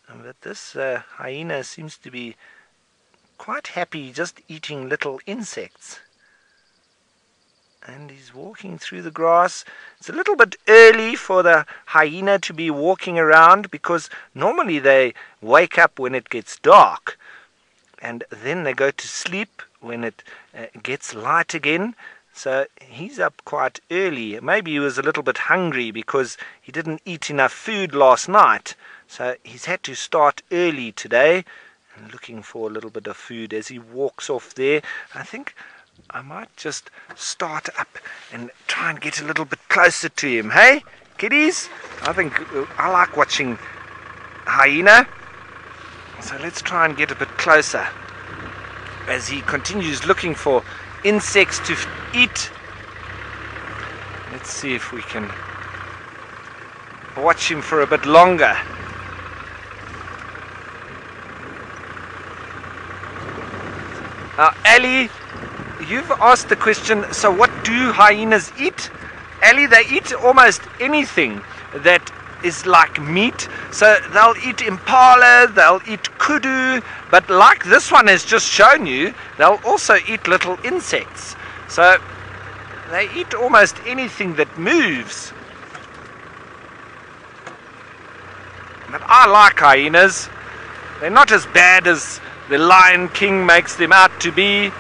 But this hyena seems to be quite happy just eating little insects. And he's walking through the grass. It's a little bit early for the hyena to be walking around, because normally they wake up when it gets dark, and then they go to sleep when it gets light again. So he's up quite early. Maybe he was a little bit hungry because he didn't eat enough food last night. So he's had to start early today and looking for a little bit of food as he walks off there. I think I might just start up and try and get a little bit closer to him. Hey, kiddies? I think I like watching hyena. So let's try and get a bit closer as he continues looking for insects to eat. Let's see if we can watch him for a bit longer. Now, Ali, you've asked the question, so what do hyenas eat? Ali, they eat almost anything that is like meat. So they'll eat impala, they'll eat kudu, but like this one has just shown you, they'll also eat little insects. So they eat almost anything that moves. But I like hyenas. They're not as bad as the Lion King makes them out to be.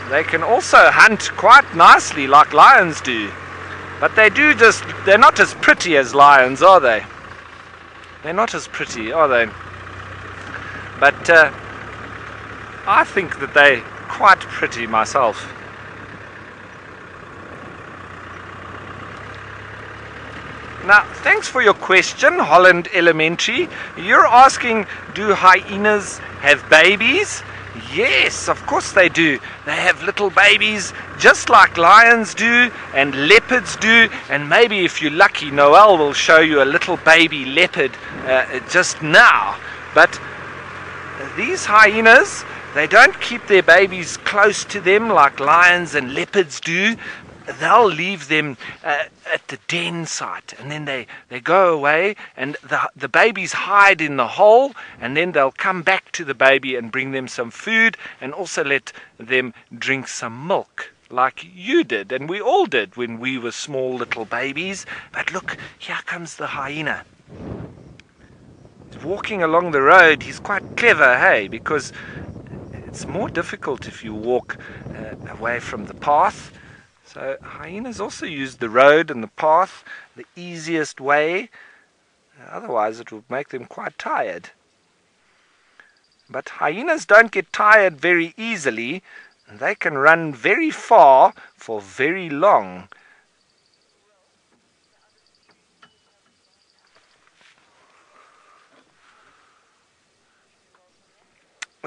They can also hunt quite nicely like lions do. But they're not as pretty as lions, are they? They're not as pretty, are they? But I think that they're quite pretty myself. Now, thanks for your question, Holland Elementary. You're asking, do hyenas have babies? Yes, of course they do. They have little babies just like lions do and leopards do, and maybe if you're lucky, Noel will show you a little baby leopard just now. But these hyenas, they don't keep their babies close to them like lions and leopards do. They'll leave them at the den site, and then they go away, and the babies hide in the hole, and then they'll come back to the baby and bring them some food, and also let them drink some milk, like you did, and we all did when we were small little babies. But look, here comes the hyena. He's walking along the road. He's quite clever, hey, because it's more difficult if you walk away from the path. So hyenas also use the road and the path, the easiest way. Otherwise it would make them quite tired. But hyenas don't get tired very easily. They can run very far for very long.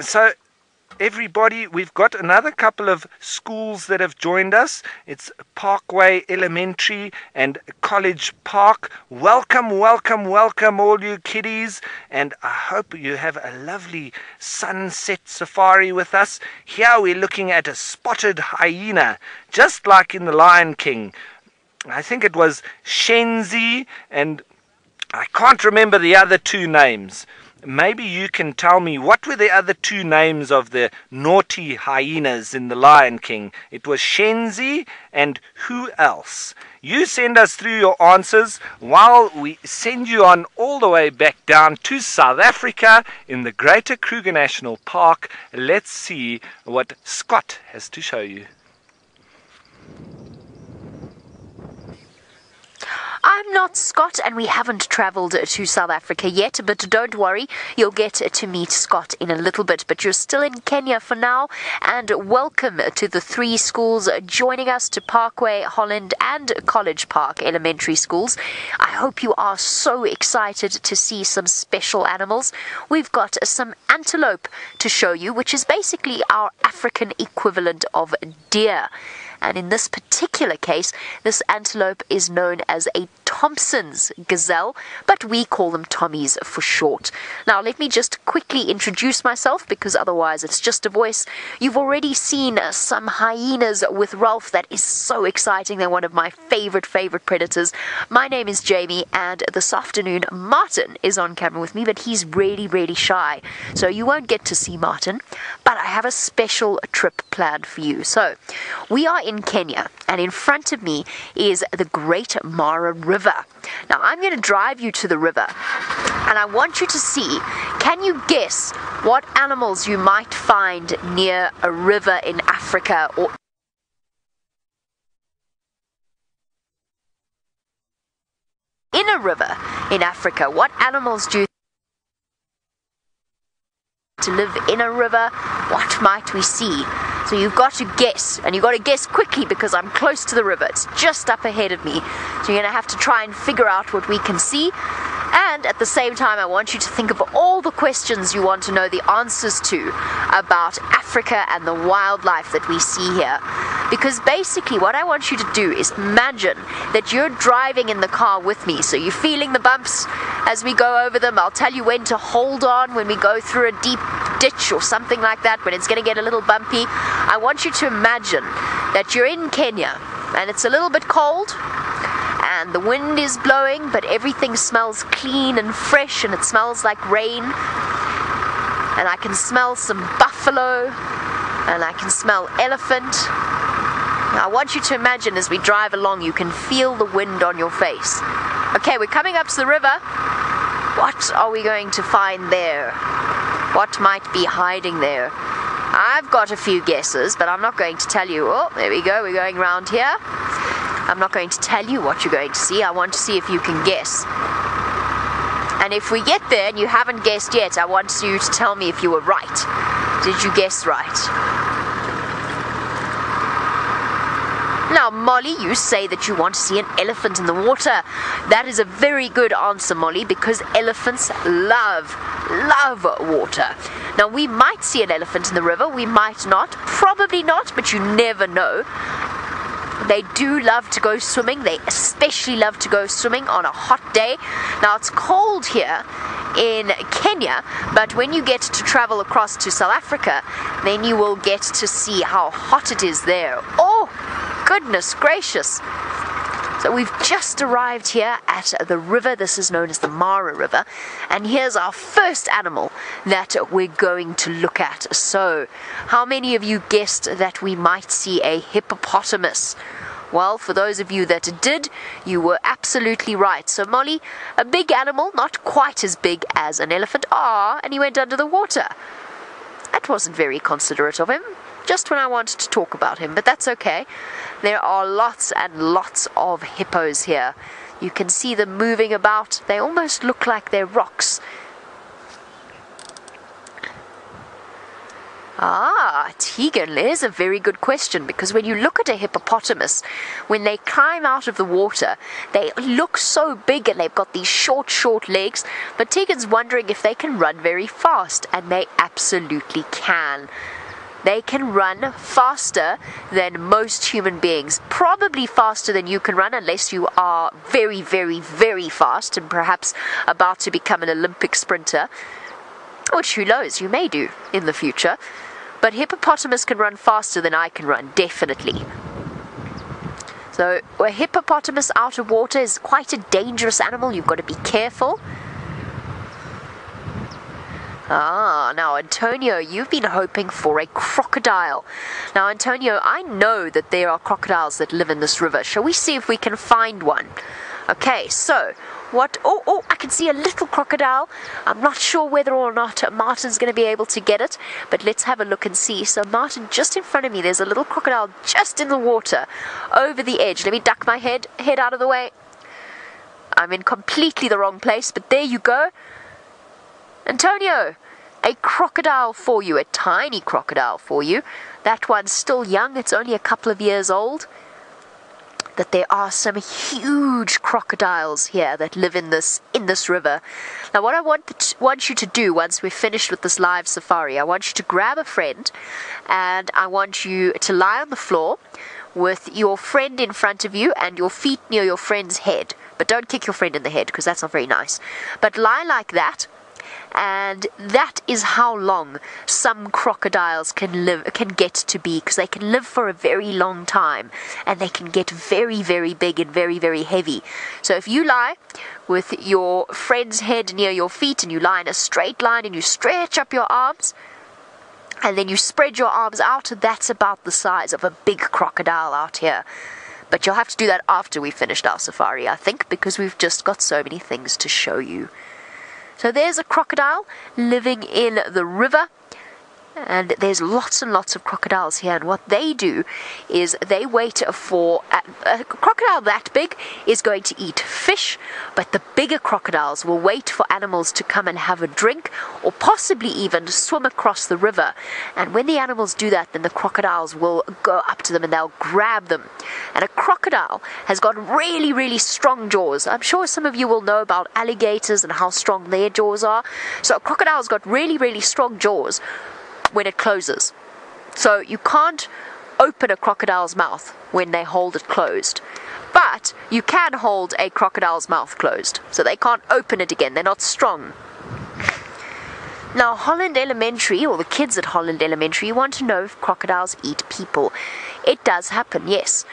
So everybody, we've got another couple of schools that have joined us. It's Parkway Elementary and College Park. Welcome, welcome, welcome all you kiddies, and I hope you have a lovely sunset safari with us. Here we're looking at a spotted hyena, just like in the Lion King. I think it was Shenzi, and I can't remember the other two names. Maybe you can tell me, what were the other two names of the naughty hyenas in the Lion King? It was Shenzi, and who else? You send us through your answers while we send you on all the way back down to South Africa in the Greater Kruger National Park. Let's see what Scott has to show you. I'm not Scott, and we haven't travelled to South Africa yet, but don't worry, you'll get to meet Scott in a little bit. But you're still in Kenya for now, and welcome to the three schools joining us, to Parkway, Holland and College Park Elementary Schools. I hope you are so excited to see some special animals. We've got some antelope to show you, which is basically our African equivalent of deer. And in this particular case, this antelope is known as a Thompson's gazelle, but we call them Tommies for short. Now, let me just quickly introduce myself, because otherwise it's just a voice. You've already seen some hyenas with Ralph. That is so exciting. They're one of my favorite predators. My name is Jamie, and this afternoon Martin is on camera with me, but he's really shy, so you won't get to see Martin. But I have a special trip planned for you. So we are in Kenya, and in front of me is the Great Mara River. Now I'm going to drive you to the river, and I want you to see, can you guess what animals you might find near a river in Africa, or in a river in Africa? What animals do you to live in a river? What might we see? So you've got to guess, and you've got to guess quickly because I'm close to the river. It's just up ahead of me. So you're going to have to try and figure out what we can see. And at the same time, I want you to think of all the questions you want to know the answers to about Africa and the wildlife that we see here. Because basically what I want you to do is imagine that you're driving in the car with me. So you're feeling the bumps as we go over them. I'll tell you when to hold on when we go through a deep ditch or something like that, when it's going to get a little bumpy. I want you to imagine that you're in Kenya and it's a little bit cold and the wind is blowing, but everything smells clean and fresh, and it smells like rain. And I can smell some buffalo, and I can smell elephant. Now I want you to imagine as we drive along, you can feel the wind on your face. Okay, we're coming up to the river. What are we going to find there? What might be hiding there? I've got a few guesses, but I'm not going to tell you. Oh, there we go, we're going around here. I'm not going to tell you what you're going to see. I want to see if you can guess. And if we get there and you haven't guessed yet, I want you to tell me if you were right. Did you guess right? Now, Molly, you say that you want to see an elephant in the water. That is a very good answer, Molly, because elephants love water. Now, we might see an elephant in the river, we might not, probably not, but you never know. They do love to go swimming. They especially love to go swimming on a hot day. Now, it's cold here in Kenya, but when you get to travel across to South Africa, then you will get to see how hot it is there. Oh, goodness gracious. So we've just arrived here at the river. This is known as the Mara River. And here's our first animal that we're going to look at. So, how many of you guessed that we might see a hippopotamus? Well, for those of you that did, you were absolutely right. So, Molly, a big animal, not quite as big as an elephant. And he went under the water. That wasn't very considerate of him. Just when I wanted to talk about him, but that's okay. There are lots and lots of hippos here. You can see them moving about. They almost look like they're rocks. Tegan, there's a very good question, because when you look at a hippopotamus, when they climb out of the water, they look so big and they've got these short legs, but Tegan's wondering if they can run very fast, and they absolutely can. They can run faster than most human beings, probably faster than you can run unless you are very fast and perhaps about to become an Olympic sprinter, which who knows, you may do in the future. But hippopotamus can run faster than I can run, definitely. So a hippopotamus out of water is quite a dangerous animal. You've got to be careful. Now, Antonio, you've been hoping for a crocodile. Now, Antonio, I know that there are crocodiles that live in this river. Shall we see if we can find one? Okay, so, what? Oh, I can see a little crocodile. I'm not sure whether or not Martin's going to be able to get it, but let's have a look and see. So, Martin, just in front of me, there's a little crocodile just in the water, over the edge. Let me duck my head out of the way. I'm in completely the wrong place, but there you go. Antonio, a crocodile for you, a tiny crocodile for you. That one's still young, it's only a couple of years old. That there are some huge crocodiles here that live in this river. Now, what I want you to do once we're finished with this live safari, I want you to grab a friend, and I want you to lie on the floor with your friend in front of you and your feet near your friend's head. but don't kick your friend in the head, because that's not very nice. But lie like that, and that is how long some crocodiles can get to be, because they can live for a very long time, and they can get very, very big and very, very heavy. So if you lie with your friend's head near your feet, and you lie in a straight line, and you stretch up your arms, and then you spread your arms out, that's about the size of a big crocodile out here. But you'll have to do that after we've finished our safari, I think, because we've just got so many things to show you. So there's a crocodile living in the river, and there's lots and lots of crocodiles here, and what they do is they wait for a crocodile that big is going to eat fish, but the bigger crocodiles will wait for animals to come and have a drink, or possibly even swim across the river. And when the animals do that, then the crocodiles will go up to them and they'll grab them. And a crocodile has got really, really strong jaws. I'm sure some of you will know about alligators and how strong their jaws are. So a crocodile's got really, really strong jaws when it closes. So you can't open a crocodile's mouth when they hold it closed. But you can hold a crocodile's mouth closed. So they can't open it again. They're not strong. Now, Holland Elementary, or the kids at Holland Elementary, you want to know if crocodiles eat people. It does happen, yes.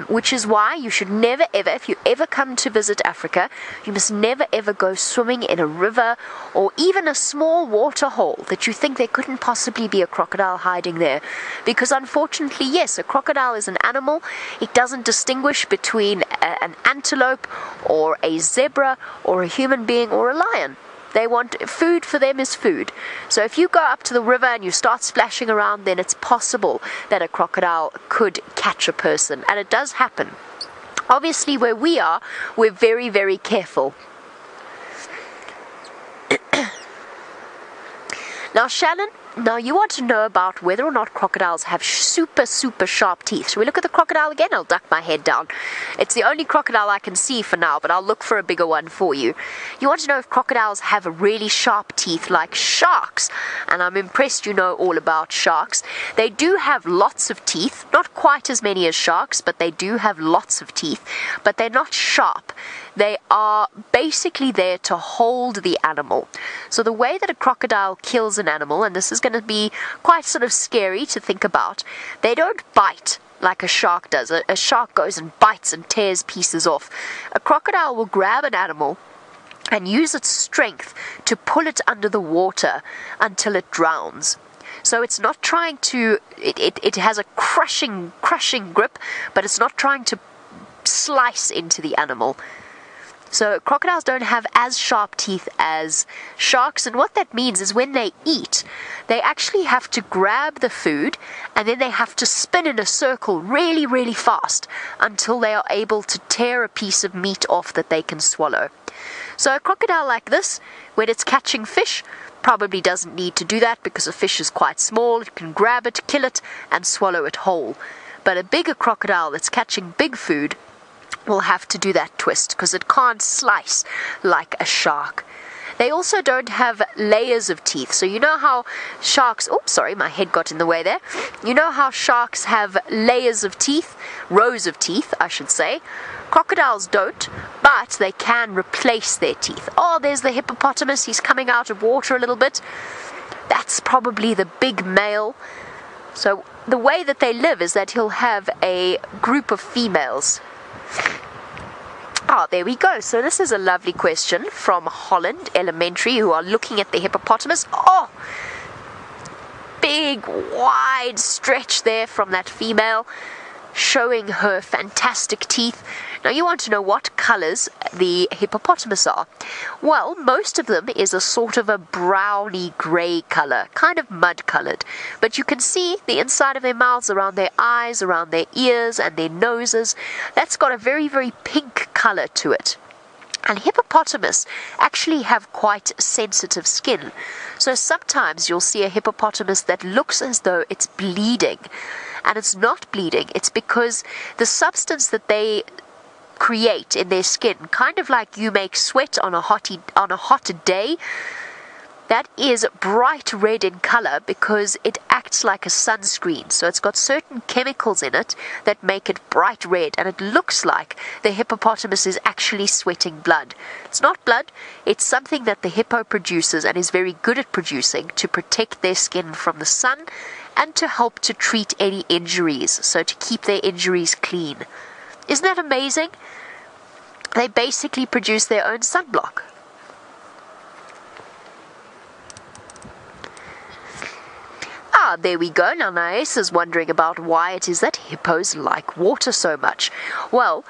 Which is why you should never ever, if you ever come to visit Africa, you must never ever go swimming in a river or even a small water hole that you think there couldn't possibly be a crocodile hiding there. Because unfortunately, yes, a crocodile is an animal. It doesn't distinguish between an antelope or a zebra or a human being or a lion. They want food. For them is food. So if you go up to the river and you start splashing around, then it's possible that a crocodile could catch a person. And it does happen. Obviously, where we are, we're very, very careful. Now, Shannon, now you want to know about whether or not crocodiles have super, super sharp teeth. Shall we look at the crocodile again? I'll duck my head down. It's the only crocodile I can see for now, but I'll look for a bigger one for you. You want to know if crocodiles have really sharp teeth like sharks. And I'm impressed you know all about sharks. They do have lots of teeth, not quite as many as sharks, but they do have lots of teeth, but they're not sharp. They are basically there to hold the animal. So the way that a crocodile kills an animal, and this is going to be quite sort of scary to think about, they don't bite like a shark does. A shark goes and bites and tears pieces off. A crocodile will grab an animal and use its strength to pull it under the water until it drowns. So it's not trying to, it has a crushing grip, but it's not trying to slice into the animal. So crocodiles don't have as sharp teeth as sharks, and what that means is when they eat, they actually have to grab the food and then they have to spin in a circle really, really fast until they are able to tear a piece of meat off that they can swallow. So a crocodile like this, when it's catching fish, probably doesn't need to do that because the fish is quite small. It can grab it, kill it, and swallow it whole. But a bigger crocodile that's catching big food will have to do that twist because it can't slice like a shark. They also don't have layers of teeth. So you know how sharks, oops, sorry, my head got in the way there. You know how sharks have layers of teeth, rows of teeth, I should say. Crocodiles don't, but they can replace their teeth. Oh, there's the hippopotamus. He's coming out of water a little bit. That's probably the big male. So the way that they live is that he'll have a group of females. Ah, there we go. So this is a lovely question from Holland Elementary, who are looking at the hippopotamus. Oh, big, wide stretch there from that female, showing her fantastic teeth. Now you want to know what colors the hippopotamus are. Well, most of them is a sort of a browny grey color, kind of mud colored. But you can see the inside of their mouths, around their eyes, around their ears and their noses. That's got a very, very pink color to it. And hippopotamus actually have quite sensitive skin. So sometimes you'll see a hippopotamus that looks as though it's bleeding. And it's not bleeding. It's because the substance that they create in their skin, kind of like you make sweat on a hot day, That is bright red in color because it acts like a sunscreen. So it's got certain chemicals in it that make it bright red, and it looks like the hippopotamus is actually sweating blood. It's not blood, it's something that the hippo produces and is very good at producing to protect their skin from the sun and to help to treat any injuries, so to keep their injuries clean. Isn't that amazing? They basically produce their own sunblock. Ah, there we go. Now Naes is wondering about why it is that hippos like water so much. Well,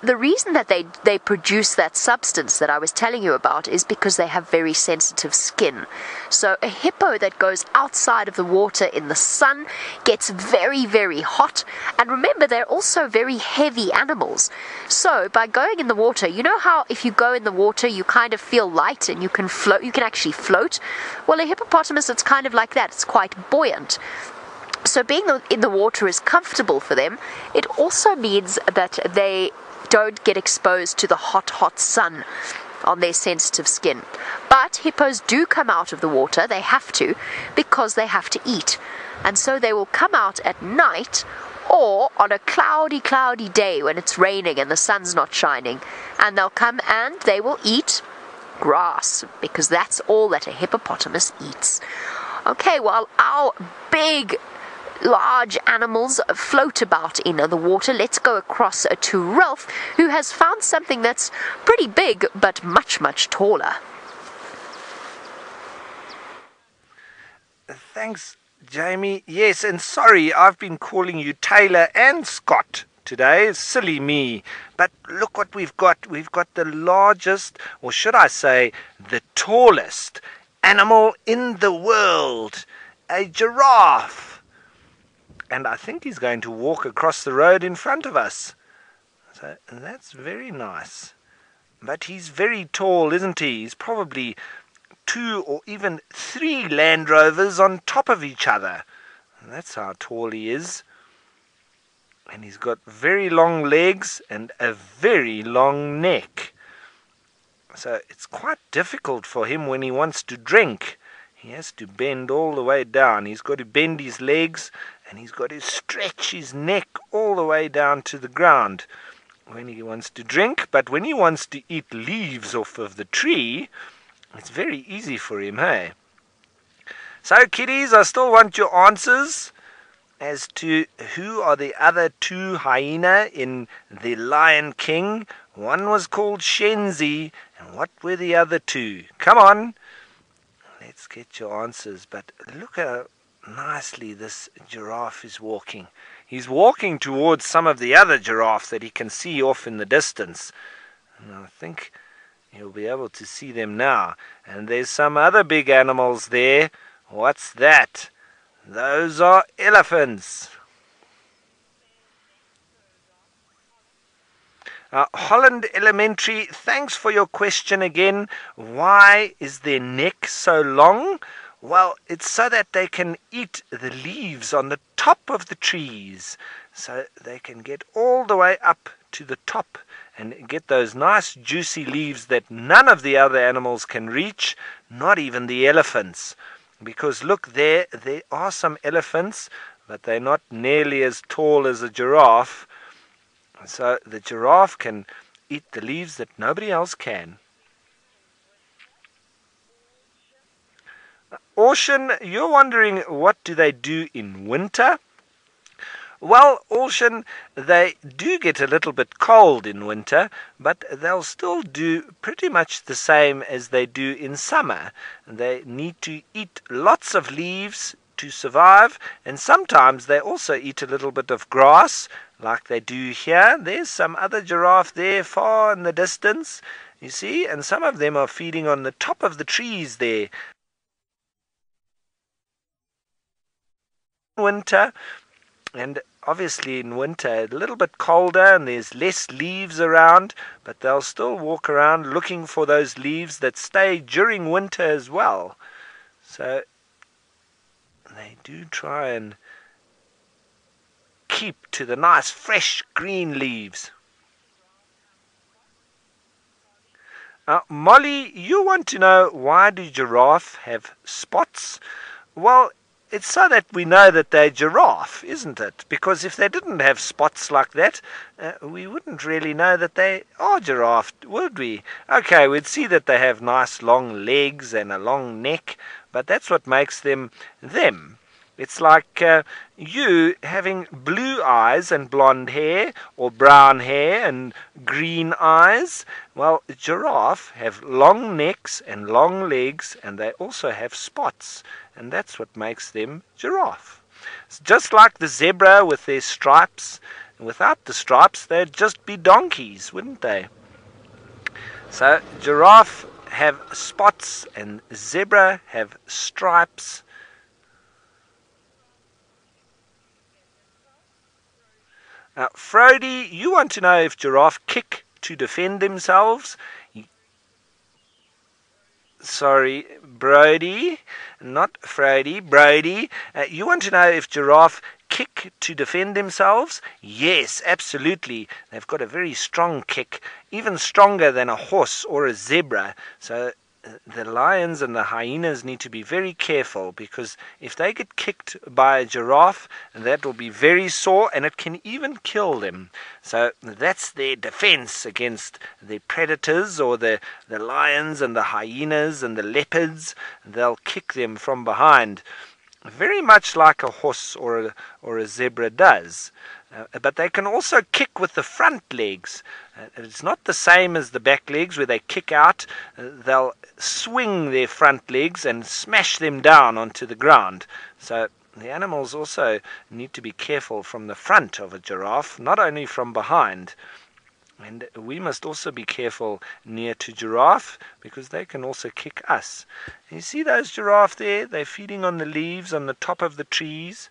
the reason that they produce that substance that I was telling you about is because they have very sensitive skin. So a hippo that goes outside of the water in the sun gets very, very hot. And remember, they're also very heavy animals. So by going in the water, you know how if you go in the water, you kind of feel light and you can float, you can actually float? Well, a hippopotamus, it's kind of like that. It's quite buoyant. So being in the water is comfortable for them. It also means that they don't get exposed to the hot, hot sun on their sensitive skin. But hippos do come out of the water. They have to, because they have to eat. And so they will come out at night or on a cloudy, cloudy day when it's raining and the sun's not shining. And they'll come and they will eat grass, because that's all that a hippopotamus eats. Okay, while our big, large animals float about in the water, let's go across to Ralph, who has found something that's pretty big but much, much taller. Thanks, Jamie. Yes, and sorry, I've been calling you Taylor and Scott today. Silly me. But look what we've got. We've got the largest, or should I say, the tallest animal in the world. A giraffe. And I think he's going to walk across the road in front of us. So that's very nice. But he's very tall, isn't he? He's probably 2 or even 3 Land Rovers on top of each other. And that's how tall he is. And he's got very long legs and a very long neck. So it's quite difficult for him when he wants to drink. He has to bend all the way down. He's got to bend his legs and he's got to stretch his neck all the way down to the ground when he wants to drink. But when he wants to eat leaves off of the tree, it's very easy for him, hey? So, kiddies, I still want your answers as to who are the other 2 hyena in The Lion King. One was called Shenzi, and what were the other 2? Come on, let's get your answers. But look how nicely this giraffe is walking. He's walking towards some of the other giraffes that he can see off in the distance. And I think you'll be able to see them now. And there's some other big animals there. What's that? Those are elephants. Holland Elementary, thanks for your question again. Why is their neck so long? Well, it's so that they can eat the leaves on the top of the trees. So they can get all the way up to the top and get those nice juicy leaves that none of the other animals can reach, not even the elephants. Because look, there are some elephants, but they're not nearly as tall as a giraffe. So the giraffe can eat the leaves that nobody else can. Ocean, you're wondering what do they do in winter? Well, Ocean, they do get a little bit cold in winter, but they'll still do pretty much the same as they do in summer. They need to eat lots of leaves to survive, and sometimes they also eat a little bit of grass, like they do here. There's some other giraffe there far in the distance, you see, and some of them are feeding on the top of the trees there. Winter, and obviously in winter a little bit colder and there's less leaves around, but they'll still walk around looking for those leaves that stay during winter as well. So they do try and keep to the nice fresh green leaves. Molly, you want to know why do giraffes have spots? Well, it's so that we know that they're giraffe, isn't it? Because if they didn't have spots like that, we wouldn't really know that they are giraffe, would we? Okay, we'd see that they have nice long legs and a long neck, but that's what makes them them. It's like you having blue eyes and blonde hair, or brown hair and green eyes. Well, giraffe have long necks and long legs, and they also have spots, and that's what makes them giraffe. It's just like the zebra with their stripes. Without the stripes, they'd just be donkeys, wouldn't they? So giraffe have spots and zebra have stripes. Frody, you want to know if giraffe kick to defend themselves? Sorry, Brody, not Frody, Brody. You want to know if giraffe kick to defend themselves? Yes, absolutely. They've got a very strong kick, even stronger than a horse or a zebra. So the lions and the hyenas need to be very careful, because if they get kicked by a giraffe, that will be very sore and it can even kill them. So that's their defense against the predators, or the lions and the hyenas and the leopards. They'll kick them from behind, very much like a horse or a zebra does. But they can also kick with the front legs. It's not the same as the back legs where they kick out. They'll swing their front legs and smash them down onto the ground. So the animals also need to be careful from the front of a giraffe, not only from behind. And we must also be careful near to giraffe, because they can also kick us. You see those giraffe there? They're feeding on the leaves on the top of the trees.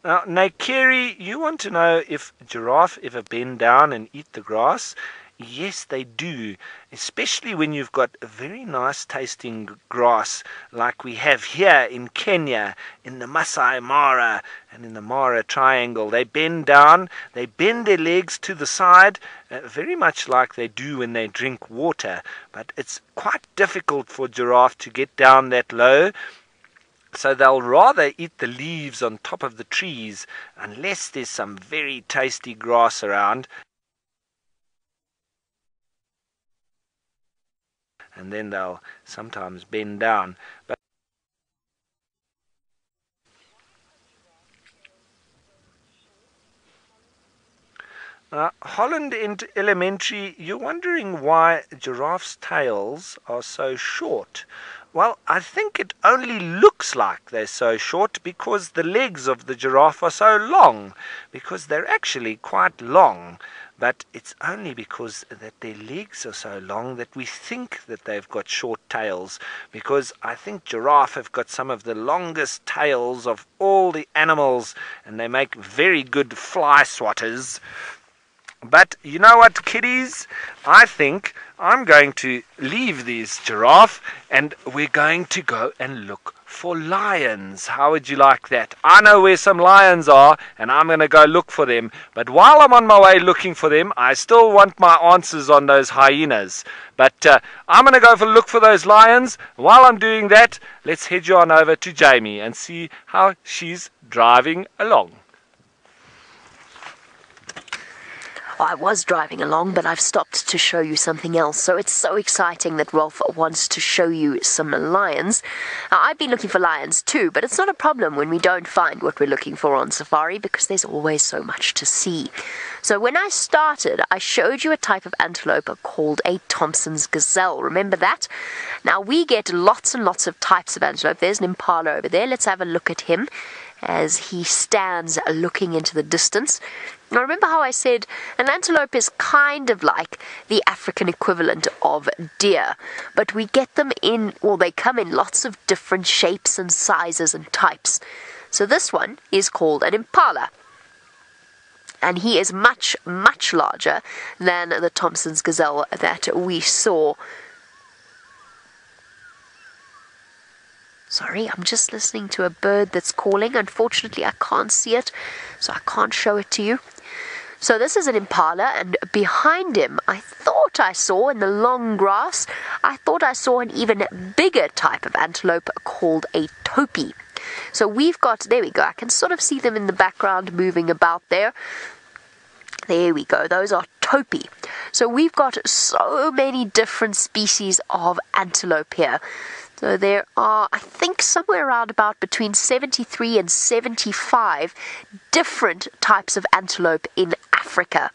Now, Naikiri, you want to know if giraffe ever bend down and eat the grass? Yes, they do, especially when you've got a very nice tasting grass like we have here in Kenya, in the Masai Mara and in the Mara Triangle. They bend down, they bend their legs to the side, very much like they do when they drink water. But it's quite difficult for giraffe to get down that low. So they'll rather eat the leaves on top of the trees, unless there's some very tasty grass around. And then they'll sometimes bend down. Holland Elementary, you're wondering why giraffes' tails are so short. Well, I think it only looks like they're so short because the legs of the giraffe are so long, because they're actually quite long. But it's only because that their legs are so long that we think that they've got short tails, because I think giraffe have got some of the longest tails of all the animals, and they make very good fly swatters. But you know what, kiddies? I think I'm going to leave these giraffe and we're going to go and look for lions. How would you like that? I know where some lions are and I'm going to go look for them. But while I'm on my way looking for them, I still want my answers on those hyenas. But I'm going to go look for those lions. While I'm doing that, let's head you on over to Jamie and see how she's driving along. I was driving along, but I've stopped to show you something else. So it's so exciting that Rolf wants to show you some lions. Now, I've been looking for lions too, but it's not a problem when we don't find what we're looking for on safari, because there's always so much to see. So when I started, I showed you a type of antelope called a Thompson's gazelle. Remember that? Now, we get lots and lots of types of antelope. There's an impala over there. Let's have a look at him as he stands looking into the distance. Now, remember how I said an antelope is kind of like the African equivalent of deer, but we get them in, well, they come in lots of different shapes and sizes and types. So this one is called an impala, and he is much, much larger than the Thompson's gazelle that we saw. Sorry, I'm just listening to a bird that's calling. Unfortunately, I can't see it, so I can't show it to you. So this is an impala, and behind him, I thought I saw in the long grass, I thought I saw an even bigger type of antelope called a topi. So we've got, there we go, I can sort of see them in the background moving about there. There we go, those are topi. So we've got so many different species of antelope here. So there are, I think, somewhere around about between 73 and 75 different types of antelope in Africa.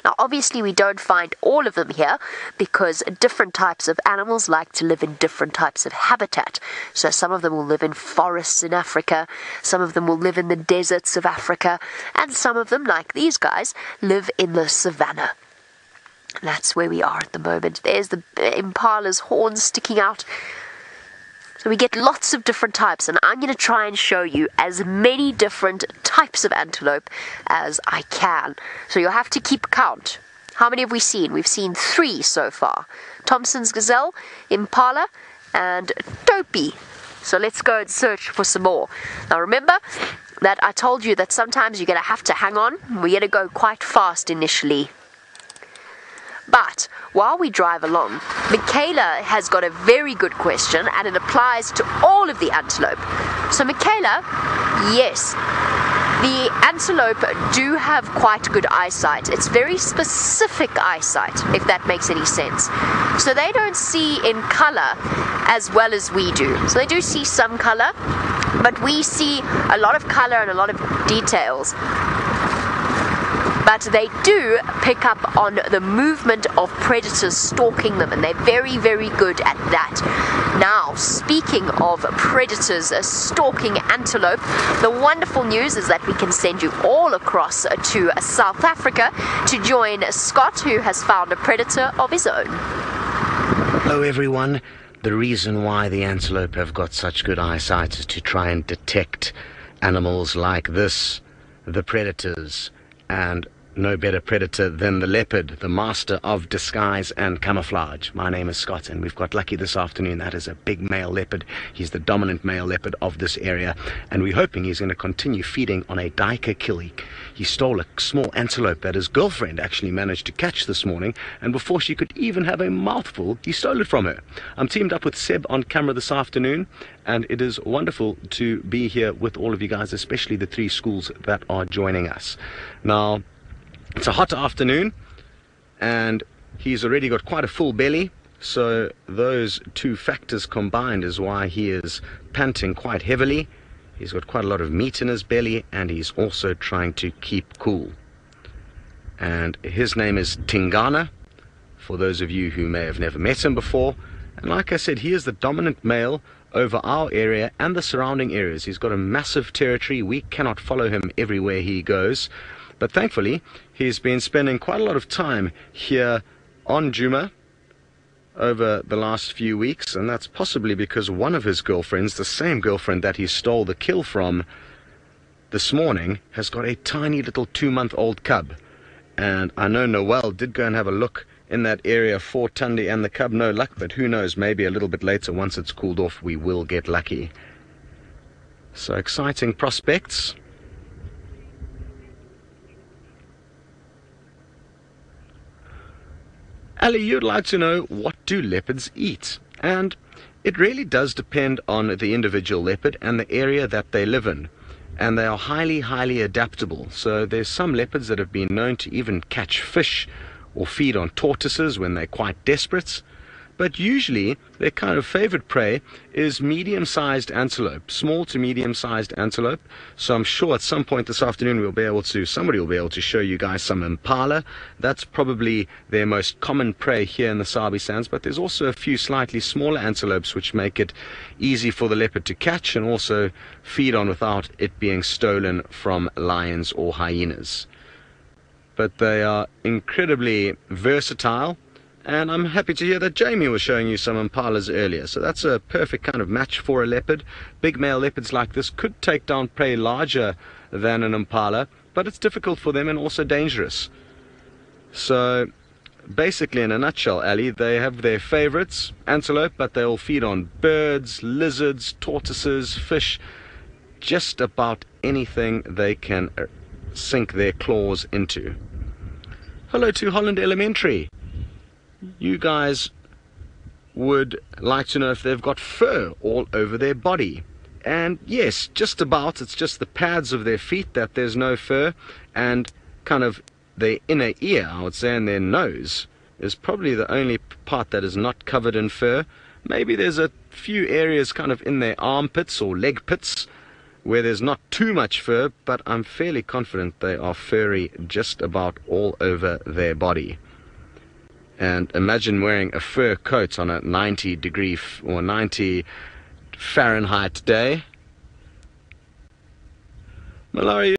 Now, obviously, we don't find all of them here because different types of animals like to live in different types of habitat. So some of them will live in forests in Africa, some of them will live in the deserts of Africa, and some of them, like these guys, live in the savannah. That's where we are at the moment. There's the impala's horns sticking out. So we get lots of different types, and I'm going to try and show you as many different types of antelope as I can. So you'll have to keep count. How many have we seen? We've seen 3 so far. Thompson's gazelle, impala, and topi. So let's go and search for some more. Now remember that I told you that sometimes you're going to have to hang on. We're going to go quite fast initially. But while we drive along, Michaela has got a very good question, and it applies to all of the antelope. So Michaela, yes, the antelope do have quite good eyesight. It's very specific eyesight, if that makes any sense. So they don't see in color as well as we do. So they do see some color, but we see a lot of color and a lot of details. But they do pick up on the movement of predators stalking them, and they're very, very good at that. Now, speaking of predators stalking antelope, the wonderful news is that we can send you all across to South Africa to join Scott, who has found a predator of his own. Hello everyone. The reason why the antelope have got such good eyesight is to try and detect animals like this, the predators, and no better predator than the leopard, the master of disguise and camouflage. My name is Scott, and we've got lucky this afternoon. That is a big male leopard. He's the dominant male leopard of this area, and we're hoping he's going to continue feeding on a duiker kill. He stole a small antelope that his girlfriend actually managed to catch this morning, and before she could even have a mouthful, he stole it from her. I'm teamed up with Seb on camera this afternoon, and it is wonderful to be here with all of you guys, especially the 3 schools that are joining us. Now, it's a hot afternoon, and he's already got quite a full belly, so those 2 factors combined is why he is panting quite heavily. He's got quite a lot of meat in his belly, and he's also trying to keep cool. And his name is Tingana, for those of you who may have never met him before. And like I said, he is the dominant male over our area and the surrounding areas. He's got a massive territory. We cannot follow him everywhere he goes. But thankfully, he's been spending quite a lot of time here on Juma over the last few weeks, and that's possibly because one of his girlfriends, the same girlfriend that he stole the kill from this morning, has got a tiny little 2-month-old cub. And I know Noel did go and have a look in that area for Tundi and the cub. No luck, but who knows, maybe a little bit later, once it's cooled off, we will get lucky. So exciting prospects. Ali, you'd like to know, what do leopards eat? And it really does depend on the individual leopard and the area that they live in. And they are highly, highly adaptable. So there's some leopards that have been known to even catch fish or feed on tortoises when they're quite desperate. But usually their kind of favorite prey is medium-sized antelope, small to medium-sized antelope. So I'm sure at some point this afternoon somebody will be able to show you guys some impala. That's probably their most common prey here in the Sabi Sands, but there's also a few slightly smaller antelopes which make it easy for the leopard to catch and also feed on without it being stolen from lions or hyenas. But they are incredibly versatile. And I'm happy to hear that Jamie was showing you some impalas earlier. So that's a perfect kind of match for a leopard. Big male leopards like this could take down prey larger than an impala, but it's difficult for them and also dangerous. So basically, in a nutshell, Ali, they have their favorites, antelope, but they'll feed on birds, lizards, tortoises, fish, just about anything they can sink their claws into. Hello to Holland Elementary. You guys would like to know if they've got fur all over their body. And yes, just about. It's just the pads of their feet that there's no fur, and kind of their inner ear, I would say, and their nose is probably the only part that is not covered in fur. Maybe there's a few areas kind of in their armpits or leg pits where there's not too much fur, but I'm fairly confident they are furry just about all over their body. And imagine wearing a fur coat on a 90-degree or 90 Fahrenheit day. Malaria